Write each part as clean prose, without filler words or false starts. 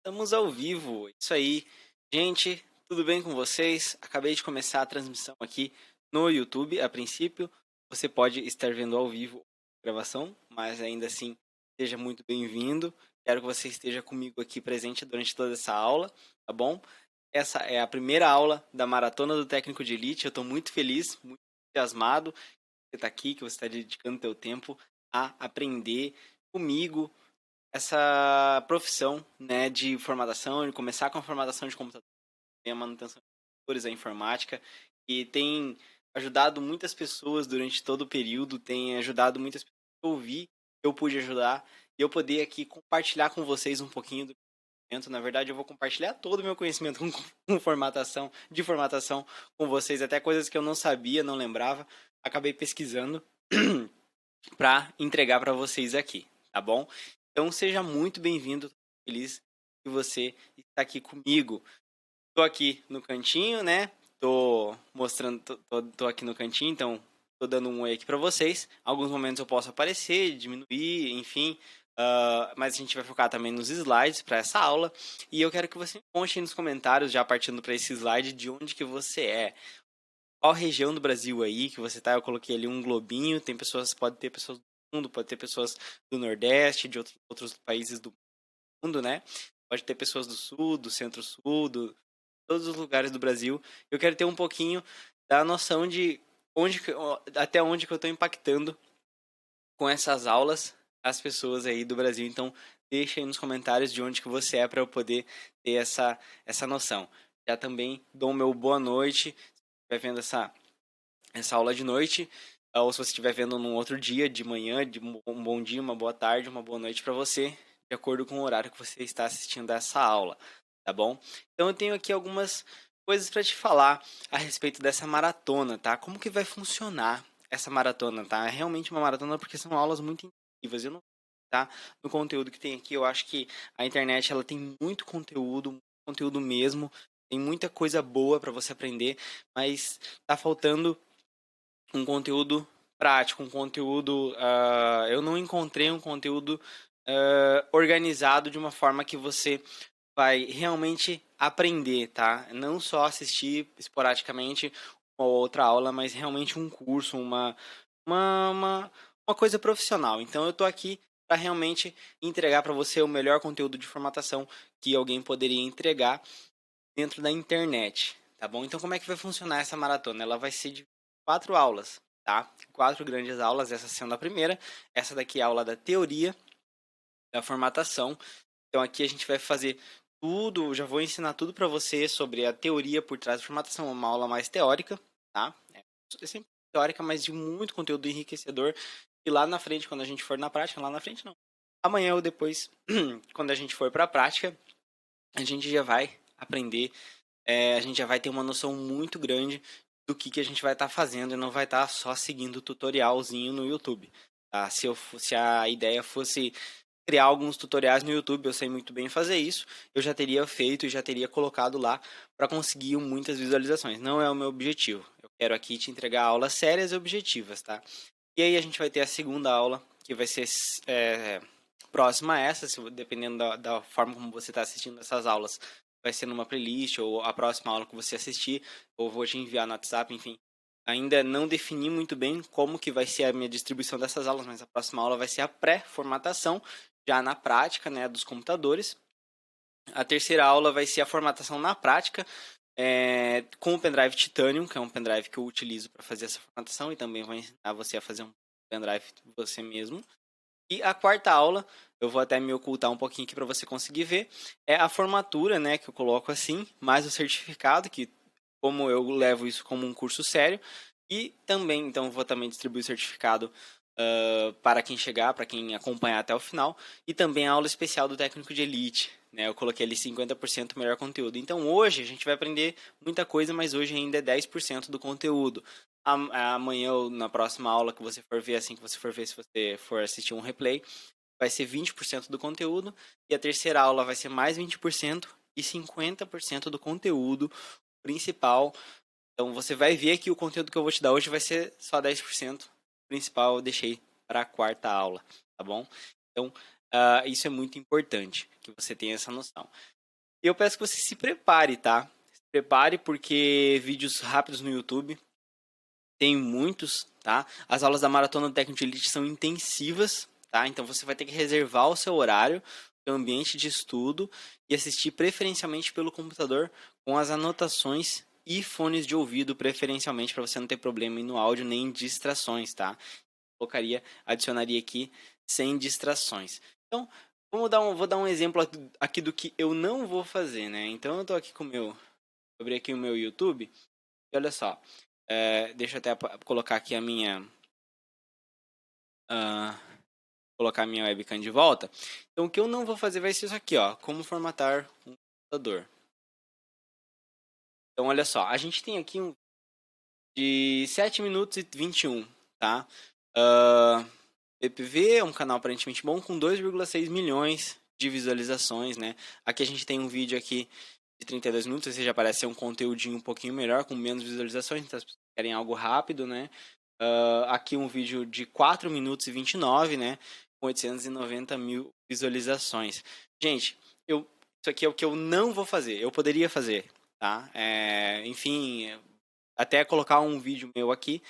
Estamos ao vivo, isso aí. Gente, tudo bem com vocês? Acabei de começar a transmissão aqui no YouTube. A princípio, você pode estar vendo ao vivo a gravação, mas ainda assim, seja muito bem-vindo. Quero que você esteja comigo aqui presente durante toda essa aula, tá bom? Essa é a primeira aula da Maratona do Técnico de Elite. Eu estou muito feliz, muito entusiasmado que você está aqui, que você está dedicando seu tempo a aprender comigo essa profissão, né, de formatação, de começar com a formatação de computador, a manutenção de computadores, a informática, e tem ajudado muitas pessoas durante todo o período, tem ajudado muitas pessoas a ouvir, eu pude ajudar, e eu poder aqui compartilhar com vocês um pouquinho do conhecimento. Na verdade, eu vou compartilhar todo o meu conhecimento com formatação, de formatação com vocês, até coisas que eu não sabia, não lembrava, acabei pesquisando para entregar para vocês aqui, tá bom? Então seja muito bem-vindo, feliz que você está aqui comigo. Tô aqui no cantinho, né? Tô mostrando, tô aqui no cantinho, então tô dando um oi aqui para vocês. Alguns momentos eu posso aparecer, diminuir, enfim, mas a gente vai focar também nos slides para essa aula. E eu quero que você conte aí nos comentários, já partindo para esse slide, de onde que você é. Qual região do Brasil aí que você tá? Eu coloquei ali um globinho. Tem pessoas, pode ter pessoas do mundo, pode ter pessoas do Nordeste, de outros países do mundo, né? Pode ter pessoas do Sul, do Centro-Sul, todos os lugares do Brasil. Eu quero ter um pouquinho da noção de até onde que eu estou impactando com essas aulas as pessoas aí do Brasil. Então, deixa aí nos comentários de onde que você é para eu poder ter essa noção. Já também dou o meu boa noite, se estiver vendo essa aula de noite, ou se você estiver vendo num outro dia, de manhã, de um bom dia, uma boa tarde, uma boa noite para você, de acordo com o horário que você está assistindo essa aula, tá bom? Então eu tenho aqui algumas coisas para te falar a respeito dessa maratona, tá? Como que vai funcionar essa maratona, tá? É realmente uma maratona porque são aulas muito intensivas, eu não, tá? No conteúdo que tem aqui, eu acho que a internet ela tem muito conteúdo mesmo, tem muita coisa boa para você aprender, mas tá faltando um conteúdo prático, um conteúdo. Eu não encontrei um conteúdo organizado de uma forma que você vai realmente aprender, tá? Não só assistir esporadicamente uma outra aula, mas realmente um curso, uma, uma, uma coisa profissional. Então eu tô aqui para realmente entregar para você o melhor conteúdo de formatação que alguém poderia entregar dentro da internet, tá bom? Então como é que vai funcionar essa maratona? Ela vai ser de 4 aulas, tá? 4 grandes aulas, essa sendo a primeira. Essa daqui é a aula da teoria da formatação. Então aqui a gente vai fazer tudo, já vou ensinar tudo para você sobre a teoria por trás da formatação, uma aula mais teórica, tá? É sempre teórica, mas de muito conteúdo enriquecedor. E lá na frente, quando a gente for na prática, lá na frente não. Amanhã ou depois, quando a gente for para a prática, a gente já vai aprender, a gente já vai ter uma noção muito grande do que a gente vai estar fazendo e não vai estar só seguindo o tutorialzinho no YouTube. Tá? Se a ideia fosse criar alguns tutoriais no YouTube, eu sei muito bem fazer isso, eu já teria feito e já teria colocado lá para conseguir muitas visualizações. Não é o meu objetivo. Eu quero aqui te entregar aulas sérias e objetivas, tá? E aí a gente vai ter a segunda aula, que vai ser próxima a essa, dependendo da forma como você está assistindo essas aulas. Vai ser numa playlist ou a próxima aula que você assistir, ou vou te enviar no WhatsApp, enfim. Ainda não defini muito bem como que vai ser a minha distribuição dessas aulas, mas a próxima aula vai ser a pré-formatação, já na prática, né, dos computadores. A terceira aula vai ser a formatação na prática, com o pendrive Titanium, que é um pendrive que eu utilizo para fazer essa formatação, e também vou ensinar você a fazer um pendrive você mesmo. E a quarta aula, eu vou até me ocultar um pouquinho aqui para você conseguir ver, é a formatura, né, que eu coloco assim, mais o certificado, que como eu levo isso como um curso sério, e também, então, vou também distribuir o certificado para quem chegar, para quem acompanhar até o final, e também a aula especial do técnico de elite, né, eu coloquei ali 50% melhor conteúdo. Então hoje a gente vai aprender muita coisa, mas hoje ainda é 10% do conteúdo. Amanhã ou na próxima aula que você for ver, assim que você for ver, se você for assistir um replay, vai ser 20% do conteúdo, e a terceira aula vai ser mais 20% e 50% do conteúdo principal. Então você vai ver que o conteúdo que eu vou te dar hoje vai ser só 10%. O principal eu deixei para a quarta aula, tá bom? Então isso é muito importante, que você tenha essa noção. E eu peço que você se prepare, tá? Se prepare porque vídeos rápidos no YouTube tem muitos, tá? As aulas da Maratona do Técnico de Elite são intensivas, tá? Então você vai ter que reservar o seu horário, seu ambiente de estudo e assistir preferencialmente pelo computador com as anotações e fones de ouvido, preferencialmente, para você não ter problema no áudio nem distrações, tá? Adicionaria aqui sem distrações. Então, vou dar um exemplo aqui do que eu não vou fazer, né? Então eu tô aqui com o meu, abri aqui o meu YouTube e olha só. Deixa eu até colocar aqui a minha ah, colocar a minha webcam de volta. Então o que eu não vou fazer vai ser isso aqui, ó, como formatar um computador. Então olha só, a gente tem aqui um de 7 minutos e 21, tá? PPV é um canal aparentemente bom com 2,6 milhões de visualizações, né? Aqui a gente tem um vídeo aqui de 32 minutos, esse já parece ser um conteúdinho um pouquinho melhor, com menos visualizações, então as pessoas querem algo rápido, né? Aqui um vídeo de 4 minutos e 29, né? Com 890 mil visualizações. Gente, isso aqui é o que eu não vou fazer. Eu poderia fazer, tá? Enfim, até colocar um vídeo meu aqui,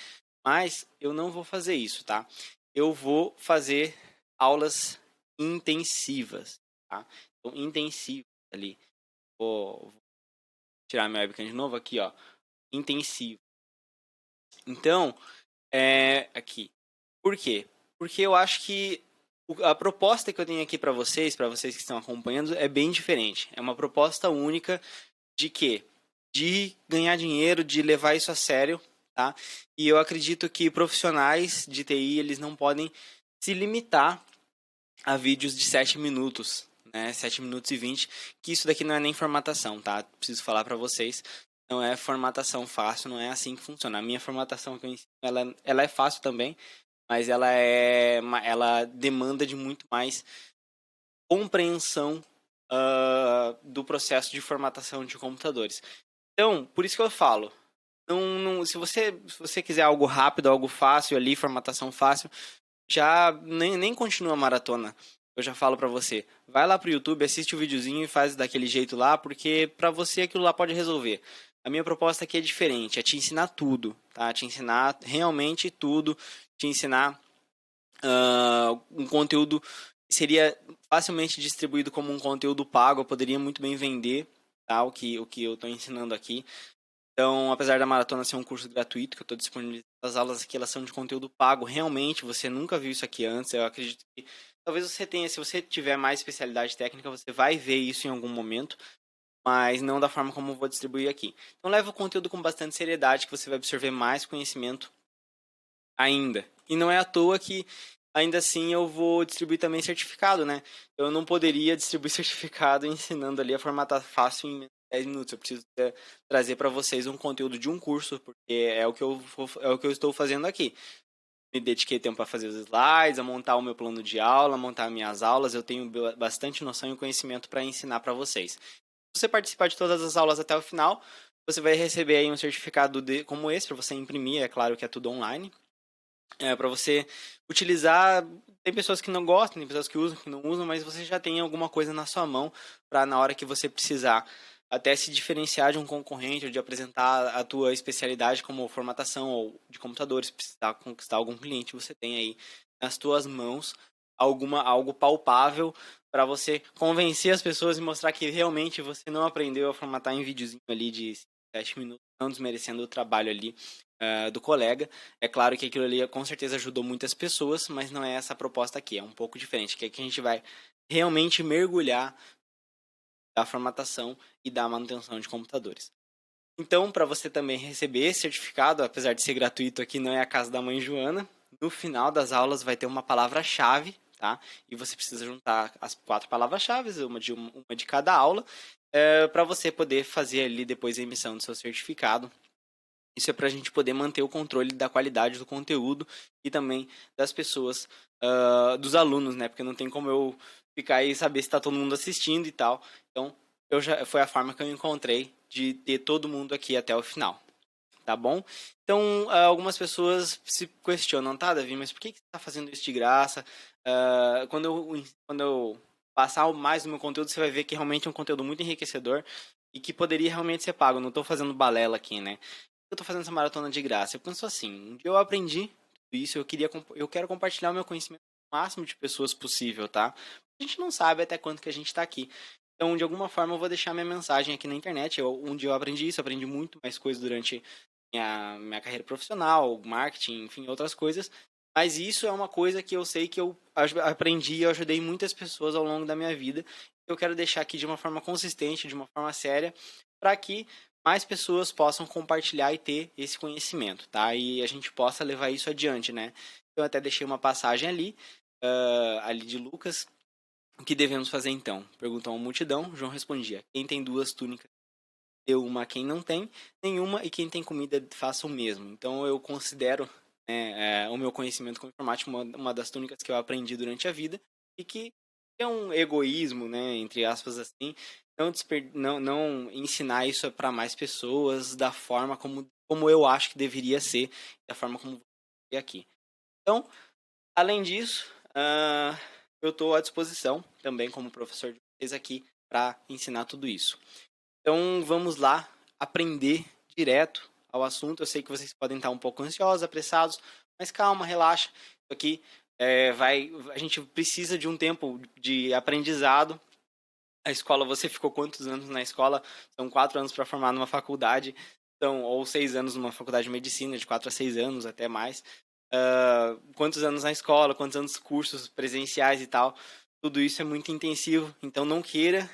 mas eu não vou fazer isso, tá? Eu vou fazer aulas intensivas, tá? Então, intensivo ali. Vou tirar minha webcam de novo aqui, ó. Intensivo. Então, aqui. Por quê? Porque eu acho que a proposta que eu tenho aqui para vocês que estão acompanhando, é bem diferente. É uma proposta única de quê? De ganhar dinheiro, de levar isso a sério, tá? E eu acredito que profissionais de TI, eles não podem se limitar a vídeos de 7 minutos, né? 7 minutos e 20, que isso daqui não é nem formatação, tá? Preciso falar para vocês. Não é formatação fácil, não é assim que funciona. A minha formatação que eu ensino, ela é fácil também, mas ela demanda de muito mais compreensão do processo de formatação de computadores. Então, por isso que eu falo, se você quiser algo rápido, algo fácil ali, formatação fácil, já nem continua a maratona. Eu já falo pra você, vai lá pro YouTube, assiste o videozinho e faz daquele jeito lá, porque pra você aquilo lá pode resolver. A minha proposta aqui é diferente, é te ensinar tudo, tá? Te ensinar realmente tudo, te ensinar um conteúdo que seria facilmente distribuído como um conteúdo pago, eu poderia muito bem vender, tá? O que eu estou ensinando aqui. Então, apesar da maratona ser um curso gratuito que eu estou disponibilizando, as aulas aqui elas são de conteúdo pago. Realmente, você nunca viu isso aqui antes. Eu acredito que talvez você tenha, se você tiver mais especialidade técnica, você vai ver isso em algum momento, mas não da forma como eu vou distribuir aqui. Então, leva o conteúdo com bastante seriedade, que você vai absorver mais conhecimento ainda. E não é à toa que, ainda assim, eu vou distribuir também certificado, né? Eu não poderia distribuir certificado ensinando ali a formatar fácil em 10 minutos. Eu preciso trazer para vocês um conteúdo de um curso, porque é o que eu estou fazendo aqui. Me dediquei tempo para fazer os slides, a montar o meu plano de aula, montar minhas aulas. Eu tenho bastante noção e conhecimento para ensinar para vocês. Se você participar de todas as aulas até o final, você vai receber aí um certificado como esse para você imprimir. É claro que é tudo online. Para você utilizar. Tem pessoas que não gostam, tem pessoas que usam, que não usam, mas você já tem alguma coisa na sua mão para na hora que você precisar até se diferenciar de um concorrente ou de apresentar a tua especialidade como formatação ou de computadores, precisar conquistar algum cliente, você tem aí nas tuas mãos algo palpável para você convencer as pessoas e mostrar que realmente você não aprendeu a formatar em videozinho ali de 7 minutos, não desmerecendo o trabalho ali do colega. É claro que aquilo ali com certeza ajudou muitas pessoas, mas não é essa a proposta aqui, é um pouco diferente, que aqui a gente vai realmente mergulhar da formatação e da manutenção de computadores. Então, para você também receber esse certificado, apesar de ser gratuito aqui, não é a casa da mãe Joana, no final das aulas vai ter uma palavra-chave, tá? E você precisa juntar as 4 palavras-chave, uma de cada aula, para você poder fazer ali depois a emissão do seu certificado. Isso é para a gente poder manter o controle da qualidade do conteúdo e também das pessoas, dos alunos, né? Porque não tem como eu ficar aí e saber se está todo mundo assistindo e tal. Então, foi a forma que eu encontrei de ter todo mundo aqui até o final, tá bom? Então, algumas pessoas se questionam, tá, Davi, mas por que você está fazendo isso de graça? Quando eu passar mais do meu conteúdo, você vai ver que realmente é um conteúdo muito enriquecedor e que poderia realmente ser pago. Não estou fazendo balela aqui, né? Eu estou fazendo essa maratona de graça. Eu penso assim, um dia eu aprendi tudo isso, eu quero compartilhar o meu conhecimento com o máximo de pessoas possível, tá? A gente não sabe até quanto que a gente está aqui. Então, de alguma forma, eu vou deixar minha mensagem aqui na internet. Um dia eu aprendi isso, aprendi muito mais coisas durante minha carreira profissional, marketing, enfim, outras coisas. Mas isso é uma coisa que eu sei que eu aprendi e eu ajudei muitas pessoas ao longo da minha vida. Eu quero deixar aqui de uma forma consistente, de uma forma séria, para que mais pessoas possam compartilhar e ter esse conhecimento, tá? E a gente possa levar isso adiante, né? Eu até deixei uma passagem ali, ali de Lucas. O que devemos fazer então? Perguntou a multidão. João respondia: quem tem 2 túnicas, dê uma a quem não tem, nenhuma, e quem tem comida, faça o mesmo. Então eu considero, né, o meu conhecimento com informática uma das túnicas que eu aprendi durante a vida e que é um egoísmo, né, entre aspas assim, não ensinar isso para mais pessoas da forma como eu acho que deveria ser, da forma como é aqui. Então, além disso, eu estou à disposição também como professor de vocês aqui para ensinar tudo isso. Então vamos lá aprender direto ao assunto. Eu sei que vocês podem estar um pouco ansiosos, apressados, mas calma, relaxa. Isso aqui a gente precisa de um tempo de aprendizado. A escola, você ficou quantos anos na escola? São 4 anos para formar numa faculdade, então, ou 6 anos numa faculdade de medicina, de 4 a 6 anos, até mais. Quantos anos na escola, quantos anos cursos presenciais e tal. Tudo isso é muito intensivo, então não queira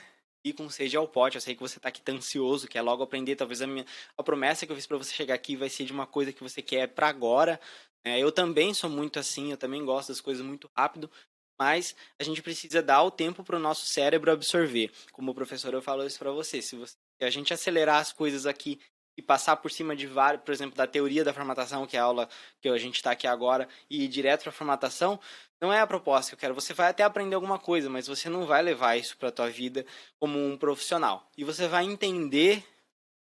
ir com sede ao pote. Eu sei que você tá aqui tão ansioso, quer logo aprender. Talvez a promessa que eu fiz para você chegar aqui vai ser de uma coisa que você quer para agora. Eu também sou muito assim, eu também gosto das coisas muito rápido, mas a gente precisa dar o tempo para o nosso cérebro absorver. Como professor, eu falo isso para você. Se a gente acelerar as coisas aqui e passar por cima de vários, por exemplo, da teoria da formatação, que é a aula que a gente está aqui agora, e ir direto para a formatação, não é a proposta que eu quero. Você vai até aprender alguma coisa, mas você não vai levar isso para a tua vida como um profissional. E você vai entender,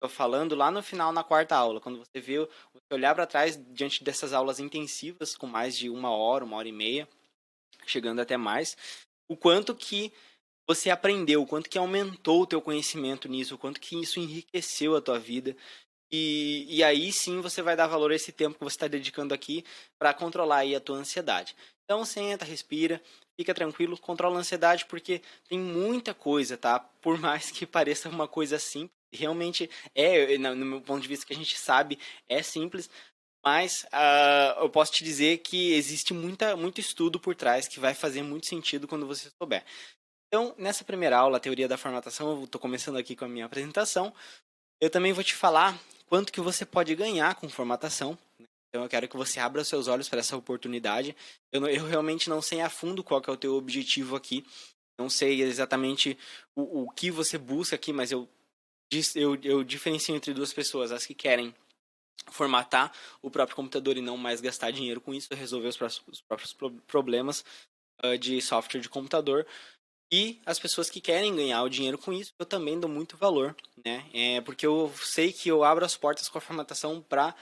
tô falando lá no final, na 4ª aula, quando você olhar para trás diante dessas aulas intensivas, com mais de 1 hora e meia, chegando até mais, o quanto que você aprendeu, o quanto que aumentou o teu conhecimento nisso, o quanto que isso enriqueceu a tua vida. E aí sim você vai dar valor a esse tempo que você está dedicando aqui para controlar aí a tua ansiedade. Então senta, respira, fica tranquilo, controla a ansiedade porque tem muita coisa, tá? Por mais que pareça uma coisa simples, realmente no meu ponto de vista que a gente sabe, é simples, mas eu posso te dizer que existe muito estudo por trás que vai fazer muito sentido quando você souber. Então, nessa primeira aula, a teoria da formatação, eu estou começando aqui com a minha apresentação. Eu também vou te falar quanto que você pode ganhar com formatação. Então, eu quero que você abra os seus olhos para essa oportunidade. Eu realmente não sei a fundo qual que é o teu objetivo aqui. Não sei exatamente o que você busca aqui, mas eu diferencio entre 2 pessoas. As que querem formatar o próprio computador e não mais gastar dinheiro com isso, resolver os próprios problemas de software de computador. E as pessoas que querem ganhar o dinheiro com isso, eu também dou muito valor, né? Porque eu sei que eu abro as portas com a formatação para...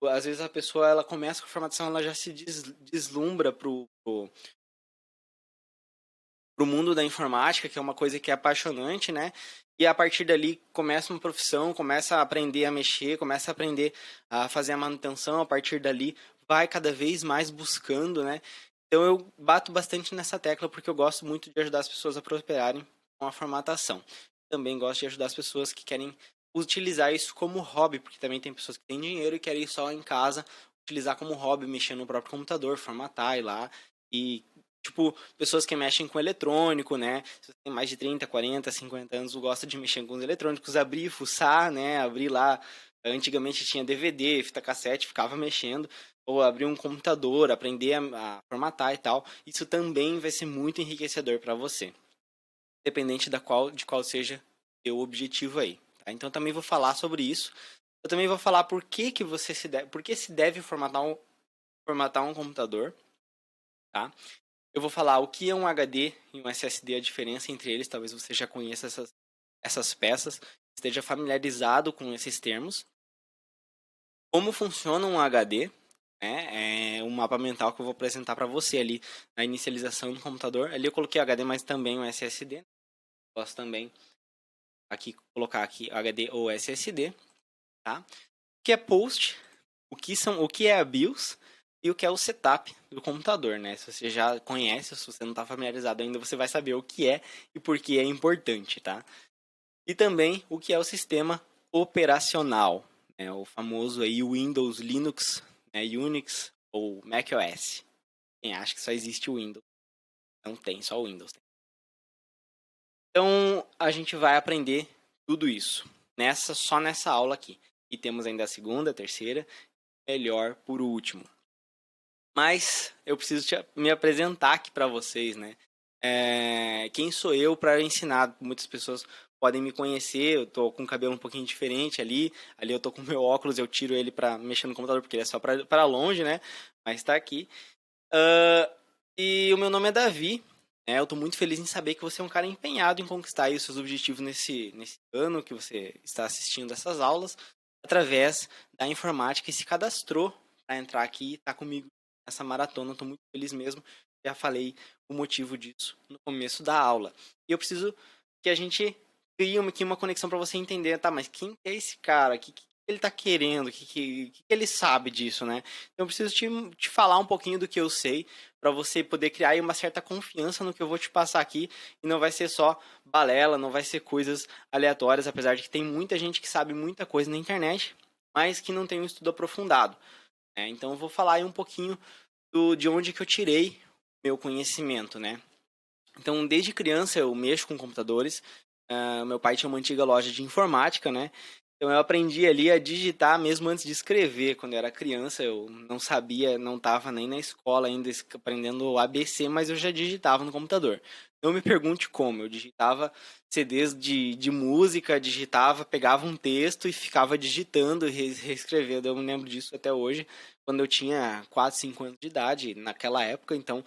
Às vezes a pessoa, ela começa com a formatação, ela já se deslumbra pro mundo da informática, que é uma coisa que é apaixonante, né? E a partir dali começa uma profissão, começa a aprender a mexer, começa a aprender a fazer a manutenção, a partir dali vai cada vez mais buscando, né? Então eu bato bastante nessa tecla porque eu gosto muito de ajudar as pessoas a prosperarem com a formatação. Também gosto de ajudar as pessoas que querem utilizar isso como hobby, porque também tem pessoas que têm dinheiro e querem ir só em casa utilizar como hobby, mexer no próprio computador, formatar e lá e tipo, pessoas que mexem com eletrônico, né? Se você tem mais de 30, 40, 50 anos, gosta de mexer com os eletrônicos, abrir, fuçar, né? Abrir lá. Antigamente tinha DVD, fita cassete, ficava mexendo. Ou abrir um computador, aprender a formatar e tal. Isso também vai ser muito enriquecedor para você. Independente de qual seja o seu objetivo aí. Tá? Então também vou falar sobre isso. Eu também vou falar por que por que se deve formatar um computador, tá? Eu vou falar o que é um HD e um SSD, a diferença entre eles. Talvez você já conheça essas peças, esteja familiarizado com esses termos. Como funciona um HD. né? É um mapa mental que eu vou apresentar para você ali na inicialização do computador. Ali eu coloquei o HD, mas também o SSD. Posso também aqui colocar aqui HD ou SSD, tá? O que é post, o que é a BIOS e o que é o setup do computador, né? Se você já conhece, se você não está familiarizado ainda, você vai saber o que é e por que é importante, tá? E também o que é o sistema operacional, né? O famoso aí Windows, Linux, né? Unix ou macOS. Quem acha que só existe o Windows? Não tem, só o Windows. Então, a gente vai aprender tudo isso só nessa aula aqui. E temos ainda a segunda, a terceira, melhor por último. Mas eu preciso me apresentar aqui para vocês, né? Quem sou eu para ensinar? Muitas pessoas podem me conhecer, eu tô com o cabelo um pouquinho diferente ali eu tô com o meu óculos, eu tiro ele para mexer no computador, porque ele é só para longe, né? Mas tá aqui. E o meu nome é Davi, né? Eu tô muito feliz em saber que você é um cara empenhado em conquistar aí os seus objetivos nesse ano que você está assistindo essas aulas, através da informática e se cadastrou para entrar aqui e tá comigo nessa maratona. Eu tô muito feliz mesmo. Já falei o motivo disso no começo da aula. E eu preciso que a gente crie uma conexão para você entender, tá? Mas quem é esse cara? O que ele tá querendo? O que ele sabe disso, né? Então eu preciso te falar um pouquinho do que eu sei, para você poder criar aí uma certa confiança no que eu vou te passar aqui, e não vai ser só balela, não vai ser coisas aleatórias, apesar de que tem muita gente que sabe muita coisa na internet, mas que não tem um estudo aprofundado, né? Então eu vou falar aí um pouquinho de onde que eu tirei meu conhecimento, né? Então, desde criança eu mexo com computadores. Meu pai tinha uma antiga loja de informática, né? Então eu aprendi ali a digitar mesmo antes de escrever. Quando eu era criança, eu não sabia, não estava nem na escola ainda aprendendo o ABC, mas eu já digitava no computador. Não me pergunte como, eu digitava CDs de música, pegava um texto e ficava digitando e reescrevendo. Eu me lembro disso até hoje, quando eu tinha 4, 5 anos de idade, naquela época. Então,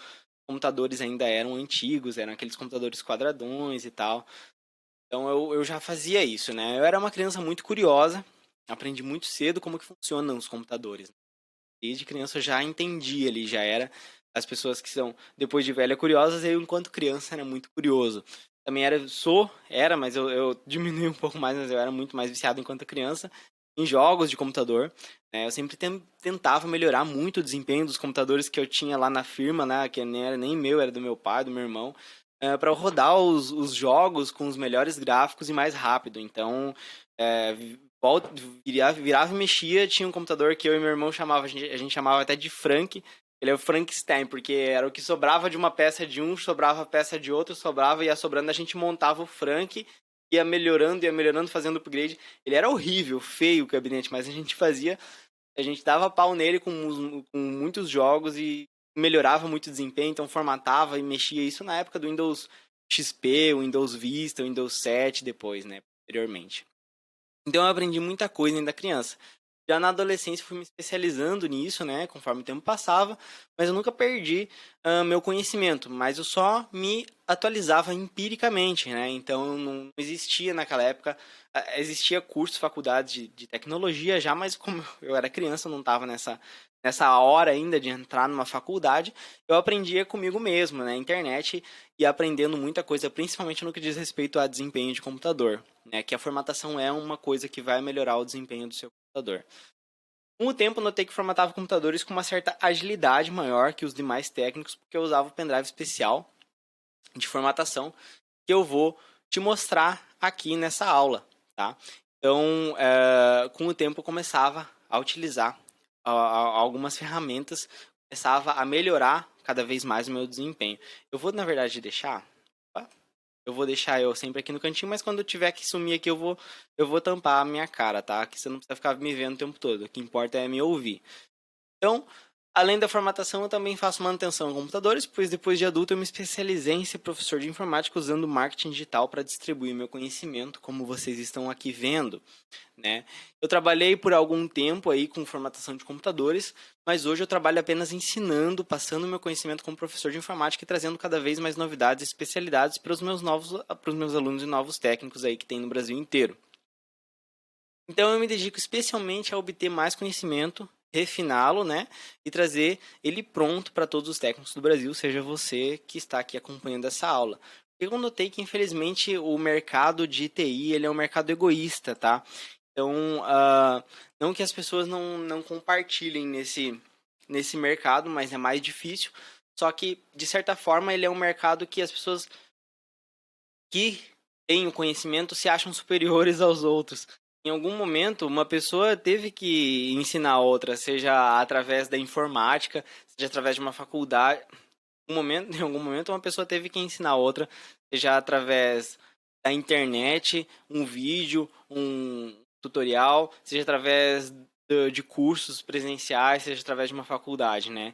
computadores ainda eram antigos, eram aqueles computadores quadradões e tal. Então eu já fazia isso, né? Eu era uma criança muito curiosa, aprendi muito cedo como que funcionam os computadores. Desde criança eu já entendi ali, já era as pessoas que são depois de velha curiosas, eu enquanto criança era muito curioso. Também era, mas eu diminui um pouco mais, mas eu era muito mais viciado enquanto criança em jogos de computador, né? Eu sempre tentava melhorar muito o desempenho dos computadores que eu tinha lá na firma, né? Que nem era nem meu, era do meu pai, do meu irmão, para rodar os jogos com os melhores gráficos e mais rápido. Então, é, virava e mexia, tinha um computador que eu e meu irmão chamava, a gente chamava até de Frank. Ele é o Frankenstein, porque era o que sobrava de uma peça de um, sobrava a peça de outro, sobrava e ia sobrando, a gente montava o Frank, ia melhorando, fazendo upgrade. Ele era horrível, feio o gabinete, mas a gente dava pau nele com muitos jogos e melhorava muito o desempenho, então formatava e mexia isso na época do Windows XP, o Windows Vista, o Windows 7 depois, né, posteriormente. Então eu aprendi muita coisa ainda criança. Já na adolescência fui me especializando nisso, né, conforme o tempo passava, mas eu nunca perdi meu conhecimento, mas eu só me atualizava empiricamente, né, então não existia naquela época, existia cursos, faculdades de tecnologia já, mas como eu era criança, eu não estava nessa hora ainda de entrar numa faculdade, eu aprendia comigo mesmo, na internet, e aprendendo muita coisa, principalmente no que diz respeito a desempenho de computador, né, que a formatação é uma coisa que vai melhorar o desempenho do seu computador. Com o tempo, notei que formatava computadores com uma certa agilidade maior que os demais técnicos, porque eu usava o pendrive especial de formatação que eu vou te mostrar aqui nessa aula, tá? Então, com o tempo, eu começava a utilizar algumas ferramentas, começava a melhorar cada vez mais o meu desempenho. Eu vou, na verdade, deixar... Eu vou deixar eu sempre aqui no cantinho, mas quando eu tiver que sumir aqui, eu vou tampar a minha cara, tá? Que você não precisa ficar me vendo o tempo todo. O que importa é me ouvir. Então, além da formatação, eu também faço manutenção em computadores, pois depois de adulto eu me especializei em ser professor de informática usando marketing digital para distribuir meu conhecimento, como vocês estão aqui vendo, né? Eu trabalhei por algum tempo aí com formatação de computadores, mas hoje eu trabalho apenas ensinando, passando meu conhecimento como professor de informática e trazendo cada vez mais novidades e especialidades para os meus alunos e novos técnicos aí que tem no Brasil inteiro. Então eu me dedico especialmente a obter mais conhecimento refiná-lo, né, e trazer ele pronto para todos os técnicos do Brasil, seja você que está aqui acompanhando essa aula. Eu notei que, infelizmente, o mercado de TI, ele é um mercado egoísta, tá? Então, não que as pessoas não compartilhem nesse mercado, mas é mais difícil. Só que, de certa forma, ele é um mercado que as pessoas que têm o conhecimento se acham superiores aos outros. Em algum momento, uma pessoa teve que ensinar a outra, seja através da informática, seja através de uma faculdade. Em algum momento, uma pessoa teve que ensinar a outra, seja através da internet, um vídeo, um tutorial, seja através de cursos presenciais, seja através de uma faculdade, né?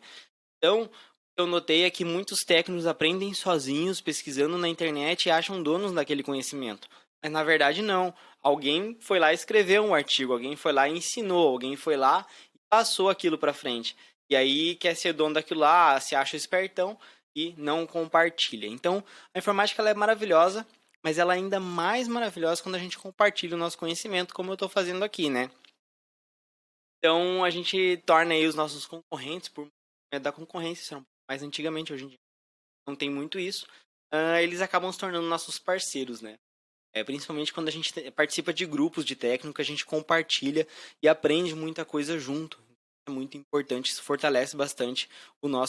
Então, eu notei é que muitos técnicos aprendem sozinhos, pesquisando na internet e acham donos daquele conhecimento. Mas na verdade não. Alguém foi lá e escreveu um artigo, alguém foi lá e ensinou, alguém foi lá e passou aquilo para frente. E aí quer ser dono daquilo lá, se acha espertão e não compartilha. Então, a informática ela é maravilhosa, mas ela é ainda mais maravilhosa quando a gente compartilha o nosso conhecimento, como eu estou fazendo aqui, né? Então, a gente torna aí os nossos concorrentes, por medo da concorrência, isso era um pouco mais antigamente, hoje em dia não tem muito isso, eles acabam se tornando nossos parceiros, né? Principalmente quando a gente participa de grupos de técnico, a gente compartilha e aprende muita coisa junto. É muito importante, isso fortalece bastante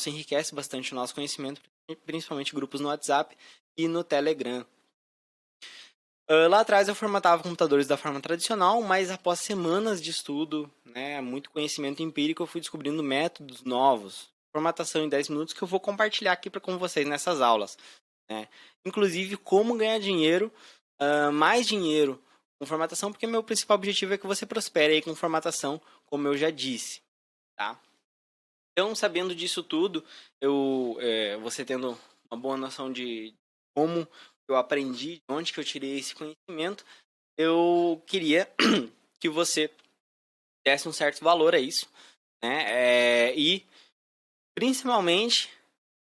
enriquece bastante o nosso conhecimento, principalmente grupos no WhatsApp e no Telegram. Lá atrás eu formatava computadores da forma tradicional, mas após semanas de estudo, né, muito conhecimento empírico, eu fui descobrindo métodos novos. Formatação em 10 minutos que eu vou compartilhar aqui com vocês nessas aulas. Né? Inclusive, como ganhar dinheiro, mais dinheiro com formatação, porque meu principal objetivo é que você prospere aí com formatação, como eu já disse. Tá? Então, sabendo disso tudo, você tendo uma boa noção de como eu aprendi, de onde que eu tirei esse conhecimento, eu queria que você desse um certo valor a isso, né? E principalmente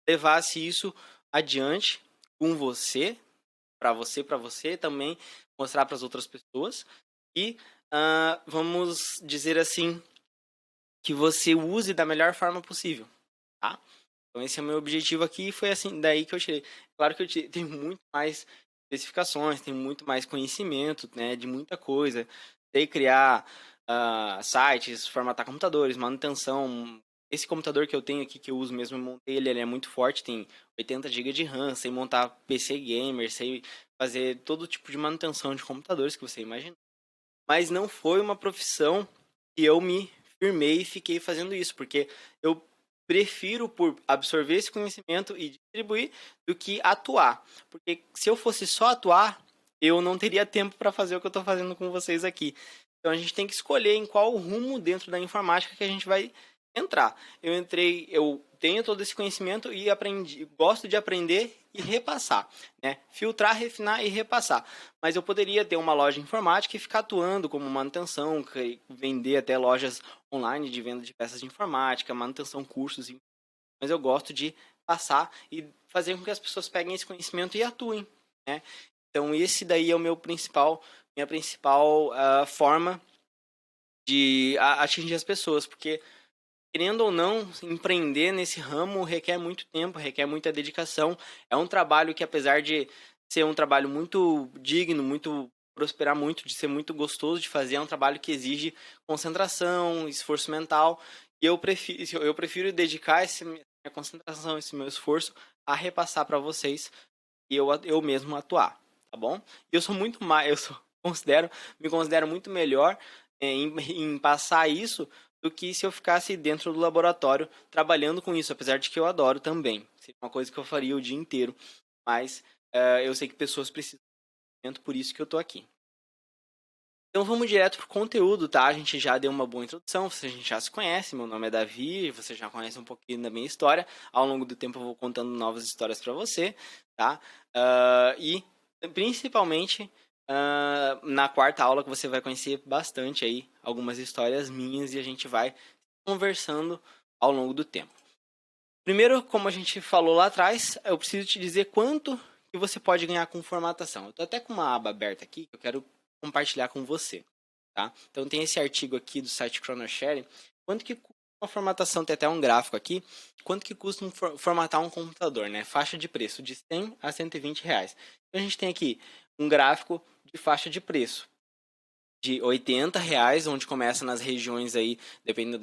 levasse isso adiante com você, para você também mostrar para as outras pessoas e vamos dizer assim que você use da melhor forma possível, tá? Então esse é o meu objetivo aqui e foi assim daí que eu tirei. Claro que tem muito mais especificações, tem muito mais conhecimento, né, de muita coisa. Sei criar sites, formatar computadores, manutenção. Esse computador que eu tenho aqui, que eu uso mesmo, eu montei ele é muito forte, tem 80 GB de RAM, sei montar PC gamer, sei fazer todo tipo de manutenção de computadores que você imagina. Mas não foi uma profissão que eu me firmei e fiquei fazendo isso, porque eu prefiro por absorver esse conhecimento e distribuir do que atuar. Porque se eu fosse só atuar, eu não teria tempo para fazer o que eu estou fazendo com vocês aqui. Então a gente tem que escolher em qual rumo dentro da informática que a gente vai entrar. Eu tenho todo esse conhecimento e gosto de aprender e repassar, né? Filtrar, refinar e repassar. Mas eu poderia ter uma loja informática e ficar atuando como manutenção, vender até lojas online de venda de peças de informática, manutenção, cursos. Mas eu gosto de passar e fazer com que as pessoas peguem esse conhecimento e atuem, né? Então esse daí é o minha principal forma de atingir as pessoas, porque querendo ou não, empreender nesse ramo requer muito tempo, requer muita dedicação. É um trabalho que, apesar de ser um trabalho muito digno, muito prosperar muito, de ser muito gostoso de fazer, é um trabalho que exige concentração, esforço mental. E eu prefiro dedicar minha concentração, esse meu esforço a repassar para vocês e eu mesmo atuar, tá bom? Eu sou muito mais, me considero muito melhor em passar isso do que se eu ficasse dentro do laboratório trabalhando com isso, apesar de que eu adoro também. Seria uma coisa que eu faria o dia inteiro, mas eu sei que pessoas precisam de conhecimento, por isso que eu tô aqui. Então vamos direto pro conteúdo, tá? A gente já deu uma boa introdução, a gente já se conhece, meu nome é Davi, você já conhece um pouquinho da minha história. Ao longo do tempo eu vou contando novas histórias para você, tá? E principalmente na quarta aula que você vai conhecer bastante aí algumas histórias minhas e a gente vai conversando ao longo do tempo. Primeiro, como a gente falou lá atrás, eu preciso te dizer quanto que você pode ganhar com formatação. Eu tô até com uma aba aberta aqui que eu quero compartilhar com você, tá? Então tem esse artigo aqui do site ChronoShare, quanto que custa uma formatação, tem até um gráfico aqui, quanto que custa formatar um computador, né? Faixa de preço de 100 a 120 reais. Então a gente tem aqui um gráfico de faixa de preço de 80 reais, onde começa nas regiões aí, dependendo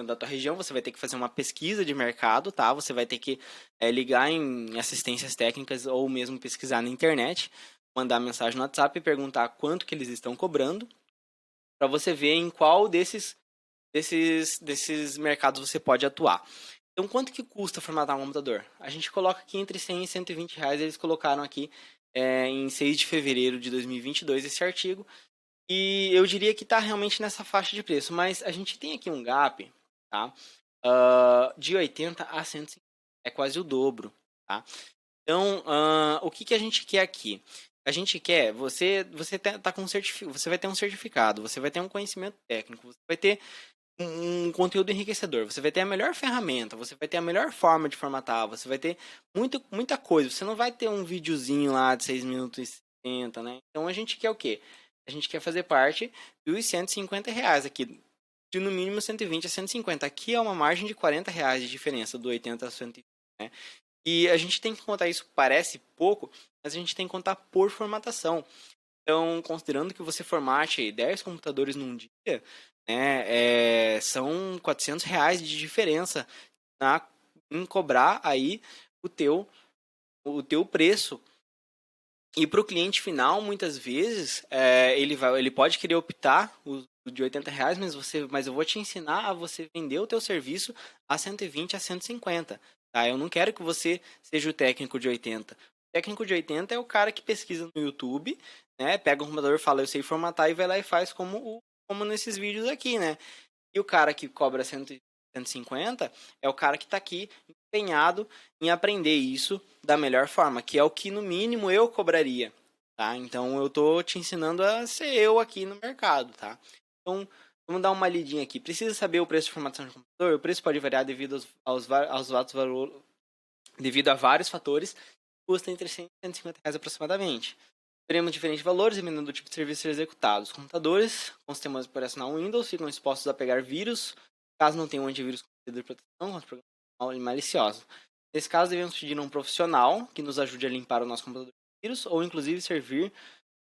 da tua região, você vai ter que fazer uma pesquisa de mercado, tá? Você vai ter que ligar em assistências técnicas ou mesmo pesquisar na internet, mandar mensagem no WhatsApp e perguntar quanto que eles estão cobrando, para você ver em qual desses mercados você pode atuar. Então, quanto que custa formatar um computador? A gente coloca aqui entre 100 e 120 reais, eles colocaram aqui em 6 de fevereiro de 2022 esse artigo, e eu diria que está realmente nessa faixa de preço, mas a gente tem aqui um gap, tá? De 80 a 150, é quase o dobro, tá? Então, o que a gente quer aqui? A gente quer, tá com você vai ter um certificado, você vai ter um conhecimento técnico, você vai ter um conteúdo enriquecedor, você vai ter a melhor ferramenta, você vai ter a melhor forma de formatar, você vai ter muita coisa, você não vai ter um videozinho lá de 6 minutos e 60, né? Então a gente quer o quê? A gente quer fazer parte dos 150 reais aqui, de no mínimo 120 a 150. Aqui é uma margem de 40 reais de diferença, do 80 a 150, né? E a gente tem que contar isso, parece pouco, mas a gente tem que contar por formatação. Então, considerando que você formate 10 computadores num dia, né, são 400 reais de diferença em cobrar aí o teu preço. E para o cliente final, muitas vezes, ele pode querer optar o de 80 reais, mas eu vou te ensinar a você vender o teu serviço a 120 a 150. Tá? Eu não quero que você seja o técnico de 80. O técnico de 80 é o cara que pesquisa no YouTube, né? Pega o computador, fala, eu sei formatar, e vai lá e faz como nesses vídeos aqui, né? E o cara que cobra 150 é o cara que está aqui empenhado em aprender isso da melhor forma, que é o que no mínimo eu cobraria, tá? Então eu tô te ensinando a ser eu aqui no mercado, tá? Então vamos dar uma lidinha aqui. Precisa saber o preço de formação de computador? O preço pode variar devido devido a vários fatores, custa entre 100 e 150 reais aproximadamente. Teremos diferentes valores, dependendo do tipo de serviço a ser executado. Os computadores com sistema operacional Windows ficam expostos a pegar vírus, caso não tenham um antivírus com de proteção contra programas maliciosos. Nesse caso, devemos pedir a um profissional que nos ajude a limpar o nosso computador de vírus, ou inclusive servir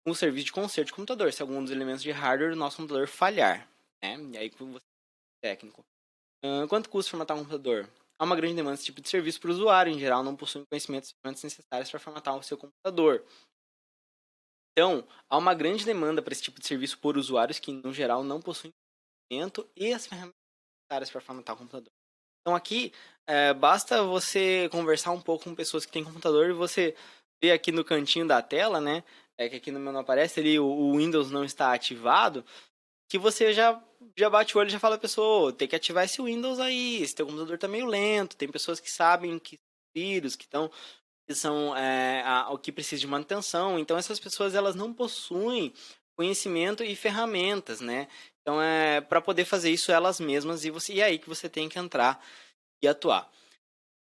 um serviço de conserto de computador, se algum dos elementos de hardware do nosso computador falhar. Né? E aí, com você técnico. Quanto custa formatar um computador? Há uma grande demanda desse tipo de serviço para o usuário, em geral, não possui conhecimentos necessários para formatar o seu computador. Então, há uma grande demanda para esse tipo de serviço por usuários que, no geral, não possuem conhecimento e as ferramentas necessárias para formatar o computador. Então, aqui, basta você conversar um pouco com pessoas que têm computador e você vê aqui no cantinho da tela, né? Que aqui no meu não aparece ali, o Windows não está ativado, que você já bate o olho e já fala a pessoa, tem que ativar esse Windows aí, esse teu computador tá meio lento, tem pessoas que sabem que vírus, que são o que precisa de manutenção. Então essas pessoas elas não possuem conhecimento e ferramentas, né? Então para poder fazer isso elas mesmas e é aí que você tem que entrar e atuar.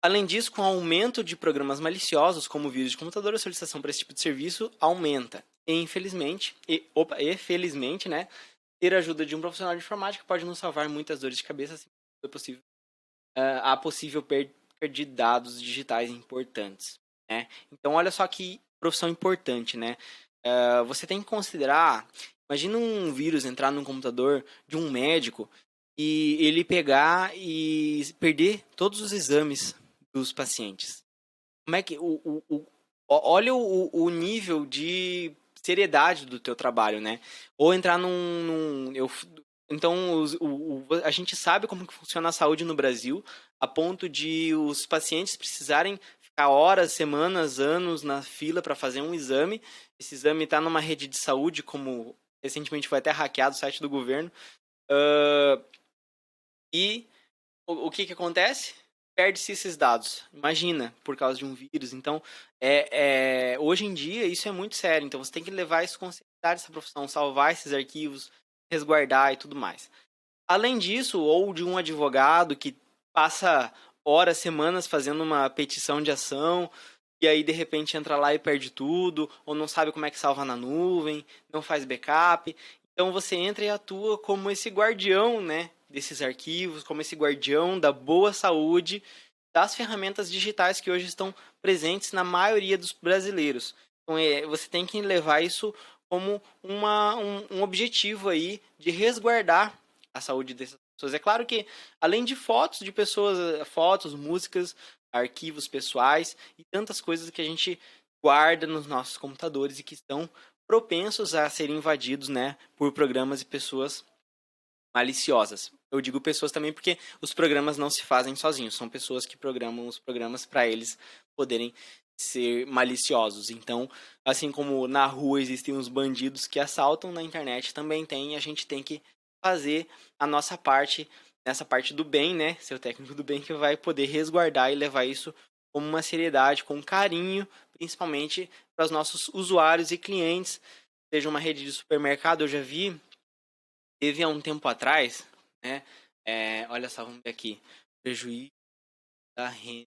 Além disso, com o aumento de programas maliciosos como vírus de computador, a solicitação para esse tipo de serviço aumenta. E felizmente, né? Ter a ajuda de um profissional de informática pode nos salvar muitas dores de cabeça, assim que é possível, a possível perda de dados digitais importantes. Né? Então, olha só que profissão importante, né? Você tem que considerar, imagina um vírus entrar no computador de um médico e ele pegar e perder todos os exames dos pacientes. Como é que olha o nível de seriedade do teu trabalho, né? Ou entrar então a gente sabe como que funciona a saúde no Brasil, a ponto de os pacientes precisarem ficar horas, semanas, anos na fila para fazer um exame. Esse exame está numa rede de saúde, como recentemente foi até hackeado o site do governo. E o que acontece? Perde-se esses dados. Imagina, por causa de um vírus. Então, hoje em dia, isso é muito sério. Então, você tem que levar isso com seriedade, essa profissão, salvar esses arquivos, resguardar e tudo mais. Além disso, ou de um advogado que passa horas, semanas fazendo uma petição de ação, e aí, de repente, entra lá e perde tudo, ou não sabe como é que salva na nuvem, não faz backup. Então, você entra e atua como esse guardião, né? desses arquivos, como esse guardião da boa saúde das ferramentas digitais que hoje estão presentes na maioria dos brasileiros. Então, você tem que levar isso como um objetivo aí de resguardar a saúde dessas pessoas. É claro que, além de fotos de pessoas, fotos, músicas, arquivos pessoais e tantas coisas que a gente guarda nos nossos computadores e que estão propensos a serem invadidos, né, por programas e pessoas maliciosas. Eu digo pessoas também porque os programas não se fazem sozinhos, são pessoas que programam os programas para eles poderem ser maliciosos. Então, assim como na rua existem os bandidos que assaltam, na internet também tem, e a gente tem que fazer a nossa parte, nessa parte do bem, né? Ser o técnico do bem que vai poder resguardar e levar isso com uma seriedade, com carinho, principalmente para os nossos usuários e clientes. Seja uma rede de supermercado, eu já vi, teve há um tempo atrás, né? Olha só, vamos ver aqui. Prejuízo da Renner.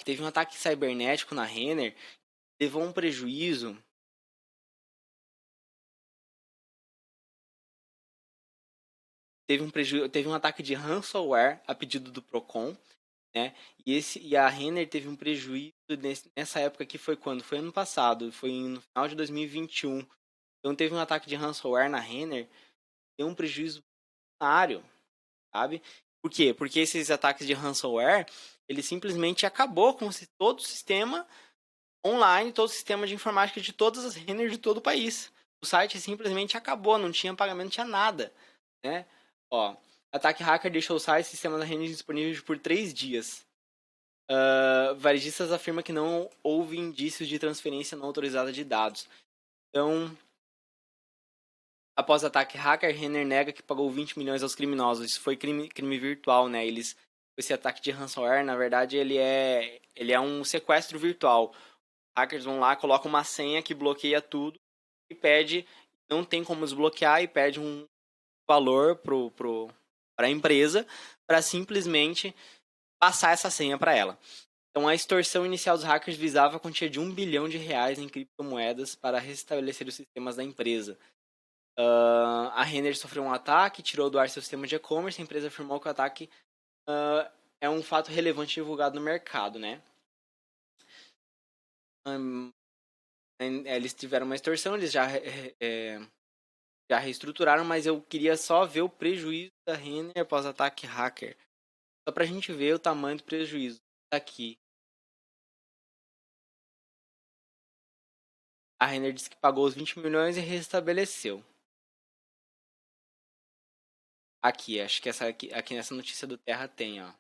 Teve um ataque cibernético na Renner, levou um prejuízo. Teve um ataque de ransomware a pedido do Procon, né? E a Renner teve um prejuízo nessa época que foi quando? Foi ano passado, foi no final de 2021. Então teve um ataque de ransomware na Renner, deu um prejuízo milionário, sabe? Por quê? Porque esses ataques de ransomware, ele simplesmente acabou com todo o sistema online, todo o sistema de informática de todas as Renner de todo o país. O site simplesmente acabou, não tinha pagamento, não tinha nada, né? Ó, ataque hacker deixou o site e sistema da Renner disponível por 3 dias. Varejistas afirmam que não houve indícios de transferência não autorizada de dados. Então, após ataque hacker, Renner nega que pagou 20 milhões aos criminosos. Isso foi crime virtual, né? Esse ataque de ransomware, na verdade, ele é um sequestro virtual. Hackers vão lá, colocam uma senha que bloqueia tudo e pede, não tem como desbloquear e pede um valor para a empresa para simplesmente passar essa senha para ela. Então, a extorsão inicial dos hackers visava a quantia de 1 bilhão de reais em criptomoedas para restabelecer os sistemas da empresa. A Renner sofreu um ataque, tirou do ar seu sistema de e-commerce. A empresa afirmou que o ataque é um fato relevante divulgado no mercado, né? Eles tiveram uma extorsão, eles já reestruturaram, mas eu queria só ver o prejuízo da Renner após ataque hacker. Só pra gente ver o tamanho do prejuízo. Tá aqui. A Renner disse que pagou os 20 milhões e restabeleceu. Aqui, acho que aqui nessa notícia do Terra tem, ó.